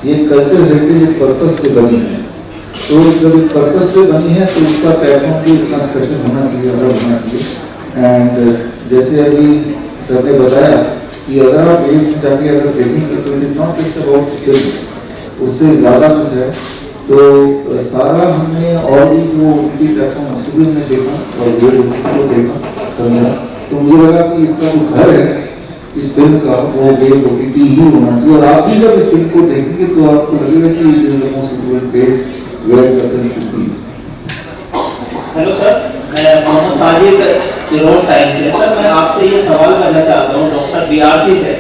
ये कल्चर हेरिटेज एक पर्पस से बनी है, तो जब एक पर्पस से बनी है तो उसका प्लेटफॉर्म भी इतना स्पेशल होना चाहिए, अलग होना चाहिए। एंड जैसे अभी सर ने बताया कि अगर आप एक जाके अगर देखेंगे तो it is not just about film, उससे ज़्यादा कुछ है। तो सारा हमने और भी जो OTT प्लेटफॉर्म उसको भी हमने देखा और ये को देखा समझा, तो मुझे लगा कि इसका जो घर है इस फिल्म का वो वेब OTT ही होना चाहिए। और आप भी जब इस फिल्म को देखेंगे तो आपको लगेगा कि it is the most suitable place where the film should be. Hello sir, मैं मोहम्मद साजिद फिरोज टाइम से। सर मैं आपसे ये सवाल करना चाहता हूँ डॉक्टर बीआरसी से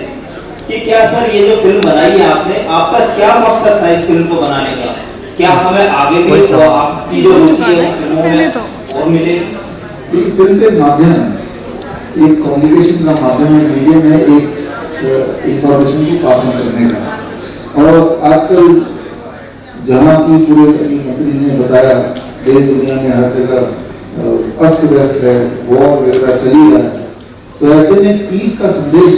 कि क्या सर ये जो फिल्म बनाई है आपने, आपका क्या मकसद था इस फिल्म को बनाने का? क्या हमें आगे भी आपकी जो रुचि है फिल्मों में और मिले? एक फिल्म के माध्यम है, एक कम्युनिकेशन का माध्यम है, मीडियम है, एक इंफॉर्मेशन को पास ऑन करने का। और आजकल जहाँ की पूरे मंत्री ने बताया, देश दुनिया में हर जगह अस्त व्यस्त है, वॉर वगैरह चली रहा है, तो ऐसे में पीस का संदेश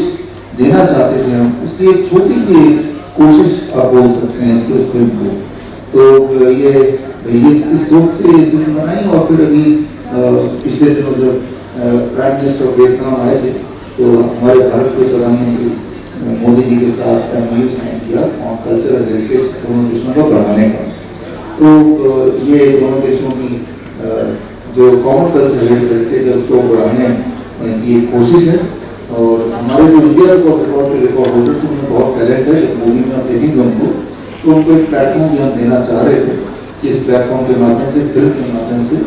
देना चाहते थे हम। उसकी एक छोटी सी कोशिश आप बोल सकते हैं इसको, इस फिल्म को। तो ये इस सोच से फिल्म बनाई। और फिर अभी पिछले दिनों जब प्राइम मिनिस्टर ऑफ वियतनाम आए थे, तो हमारे भारत के प्रधानमंत्री मोदी जी के साथ MOU साइन किया ऑन कल्चरल हेरिटेज दोनों देशों को बढ़ाने का। तो ये दोनों देशों की जो कॉमन कल्चरल हेरिटेज है उसको बढ़ाने की एक कोशिश है। और हमारे जो इंडिया रिकॉर्ड होल्डर्स हैं उनमें बहुत टैलेंट है। जब मूवी में आप देखेंगे उनको, तो उनको एक प्लेटफॉर्म भी हम देना चाह रहे थे, जिस प्लेटफॉर्म के माध्यम से, फिल्म के माध्यम से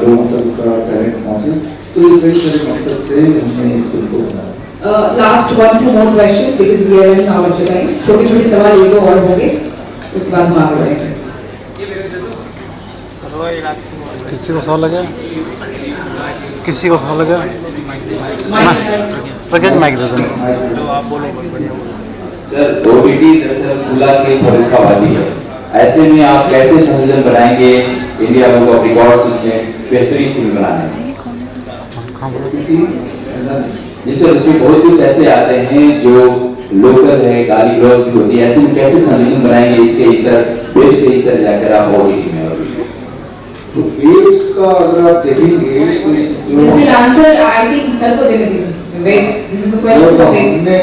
लोगों तक उनका टैलेंट पहुँचे। तो ये कई सारे मकसद से हमने इस फिल्म को बनाया। Last 1-2 more questions because we are running out of time. छोटे-छोटे सवाल एक दो और होंगे, उसके बाद हम आगे बढ़ेंगे। किसी को सवाल लगा? किसी को सवाल लगा? माइक दे दो। आप बोलो। सर, OTT दरअसल खुला के परीक्षावादी है, ऐसे में आप कैसे संयोजन बनाएंगे इंडिया बुक ऑफ रिकॉर्ड्स उसमें बेहतरीन फिल्म बनाने में? जी सर, उसमें बहुत कुछ ऐसे आते हैं जो लोकल है, गाली गलौज की होती है, ऐसे में कैसे संयोजन बनाएंगे इसके इतर वेब से इतर जाकर आप OTT में? तो वेव्स का अगर आप देखेंगे तो This will answer, I think sir को देने दीजिए। Waves, this is a question for waves. हमने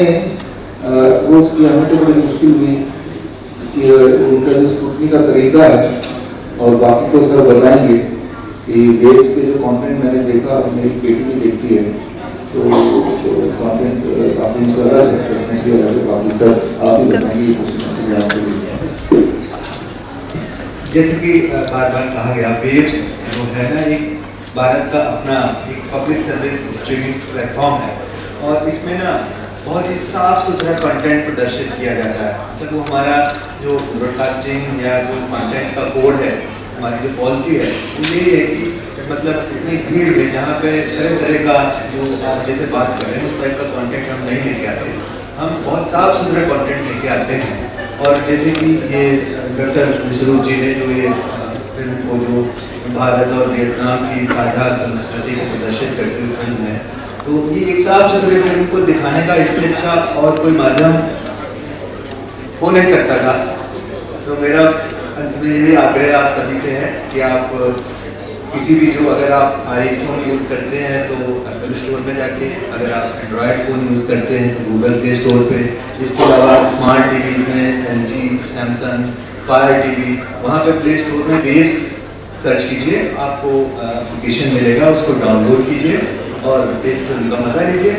रोज की हमें तो बड़ी मुश्किल हुई कि उनका जो स्क्रूटनी का तरीका है, और बाकी तो सर बताएंगे कि वेव्स के जो कंटेंट मैंने देखा, मेरी बेटी भी देखती है, तो कंटेंट काफी अलग है, डेफिनेटली अलग है। बाकी सर आप ही बताएंगे क्वेश्चन आपको। जैसे कि बार बार कहा गया, वेव्स जो है ना एक भारत का अपना एक पब्लिक सर्विस स्ट्रीमिंग प्लेटफॉर्म है, और इसमें ना बहुत ही साफ सुथरा कंटेंट प्रदर्शित किया जाता है। मतलब वो हमारा जो ब्रॉडकास्टिंग या जो कंटेंट का कोड है, हमारी जो पॉलिसी है, वो ये है कि मतलब इतनी भीड़ में जहाँ पे तरह तरह का जो आप जैसे बात कर रहे हैं उस टाइप का कंटेंट हम नहीं लेके आते, हम बहुत साफ सुथरा कंटेंट लेके आते हैं। और जैसे कि ये डॉक्टर विश्वरूप जी ने जो ये फिल्म को जो भारत और वियतनाम की साझा संस्कृति को प्रदर्शित करती हुई फिल्म है, तो ये एक साफ सुथरे फिल्म को दिखाने का इससे अच्छा और कोई माध्यम हो नहीं सकता था। तो मेरा अंत में यही आग्रह आप सभी से है कि आप किसी भी जो अगर आप iPhone यूज़ करते हैं तो एप्पल स्टोर में जाके, अगर आप एंड्रॉयड फ़ोन यूज़ करते हैं तो गूगल प्ले स्टोर पे, इसके अलावा स्मार्ट टीवी में LG, सैमसंग, फायर टीवी, वहाँ पे प्ले स्टोर में वेव्स सर्च कीजिए, आपको एप्लीकेशन मिलेगा, उसको डाउनलोड कीजिए और इस फिल्म का मजा लीजिए।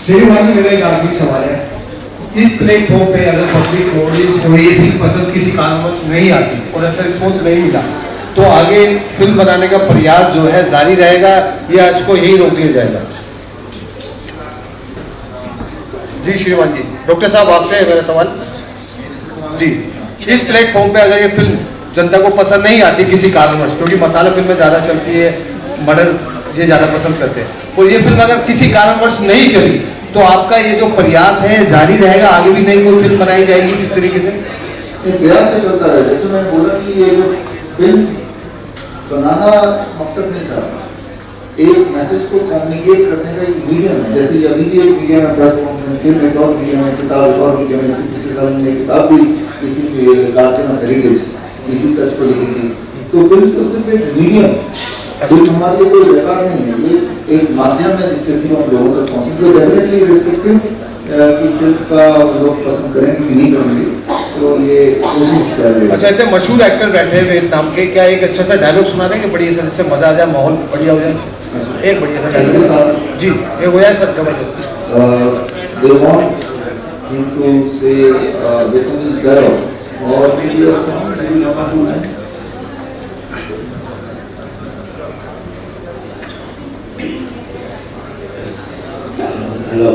श्रीमान जी, मेरा एक आखिरी सवाल है, इस प्लेटफॉर्म पे अगर पब्लिक ऑडियंस को ये फिल्म पसंद किसी कारणवश नहीं आती और ऐसा रिस्पॉन्स नहीं मिला, तो आगे फिल्म बनाने का प्रयास जो है जारी रहेगा या इसको यही रोक दिया जाएगा? जी श्रीमान जी, डॉक्टर साहब आपसे है मेरा सवाल जी। इस प्लेटफॉर्म पे अगर ये फिल्म जनता को पसंद नहीं आती किसी कारणवश, क्योंकि मसाला फिल्में ज़्यादा चलती है, मर्डर ये ज़्यादा पसंद करते हैं, तो ये फिल्म अगर किसी कारणवश नहीं चली तो आपका ये जो प्रयास है जारी रहेगा, आगे भी नई कोई फिल्म बनाई जाएगी इस तरीके से? प्रयास तो चलता रहे। जैसे मैंने बोला कि ये जो फिल्म बनाना मकसद नहीं था, एक मैसेज को कम्युनिकेट करने का एक मीडियम है। जैसे अभी भी एक मीडियम है, प्रेस कॉन्फ्रेंस, फिल्म एक और मीडियम है, किताब एक और मीडियम है। इसी पिछले साल मैंने किताब भी इसी गार्जियन ऑफ हेरिटेज इसी तर्ज पर लिखी थी। तो फिल्म तो सिर्फ एक मीडियम, फिल्म हमारे लिए कोई व्यापार नहीं है, ये एक माध्यम है जिसके थ्रू हम लोगों तक पहुँचे। तो डेफिनेटली रिस्पेक्टिव कि फिल्म का लोग पसंद करेंगे कि नहीं करेंगे, तो ये कोशिश करेंगे। अच्छा, इतने मशहूर एक्टर बैठे हुए वियतनाम के, क्या एक अच्छा सा डायलॉग सुना देंगे बढ़िया सा, जिससे मजा आ जाए, माहौल बढ़िया हो जाए? एक बढ़िया सा डायलॉग जी, एक हो जाए सर जबरदस्त। They want him to say Vietnamese dialogue or maybe a song, maybe one or two lines. Hello,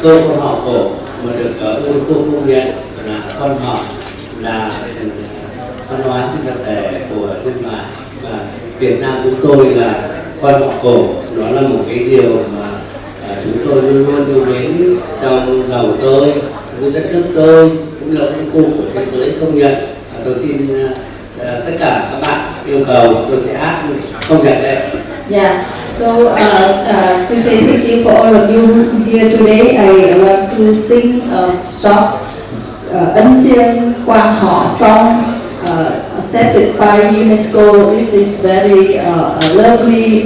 câu quan họ cổ mà được UNESCO công nhận là quan họ là văn hóa phi vật thể của nhân loại, và Việt Nam chúng tôi là quan họ cổ. Đó là một cái điều mà chúng tôi luôn luôn yêu mến trong lòng tôi, với đất nước tôi, cũng là UNESCO của thế giới công nhận. Tôi xin tất cả các bạn yêu cầu tôi sẽ hát không nhạc đây. Yeah, so to say thank you for all of you here today, I want to sing a short Ấn Siêng Quan Họ song accepted by UNESCO. This is very lovely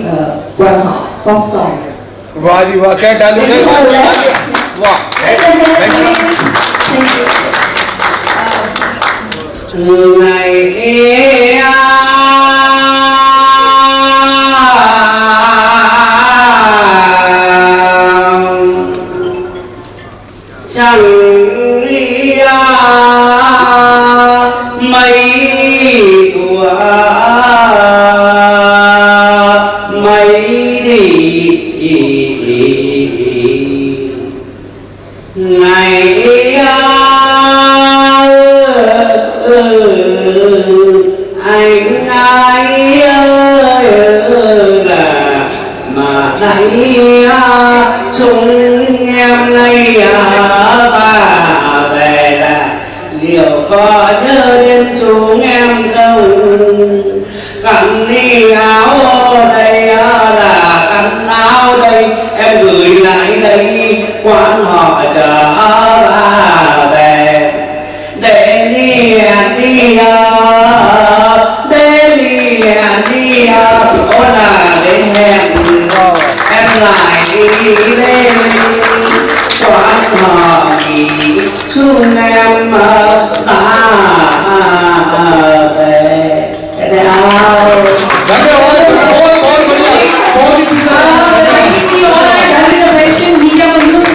Quan Họ folk song. वाह जी वाह, क्या talent है, वाह, Thank you. Ngày chẳng mây của mây ngày anh ai là mà nãy chúng em nay ta về là liệu có nhớ đến chúng em không? Cắn đi áo đây là cắn áo đây, em gửi lại đây quán họ chờ ta về. Để đi có là đến hẹn em lại lên quán họ nghỉ chung em ta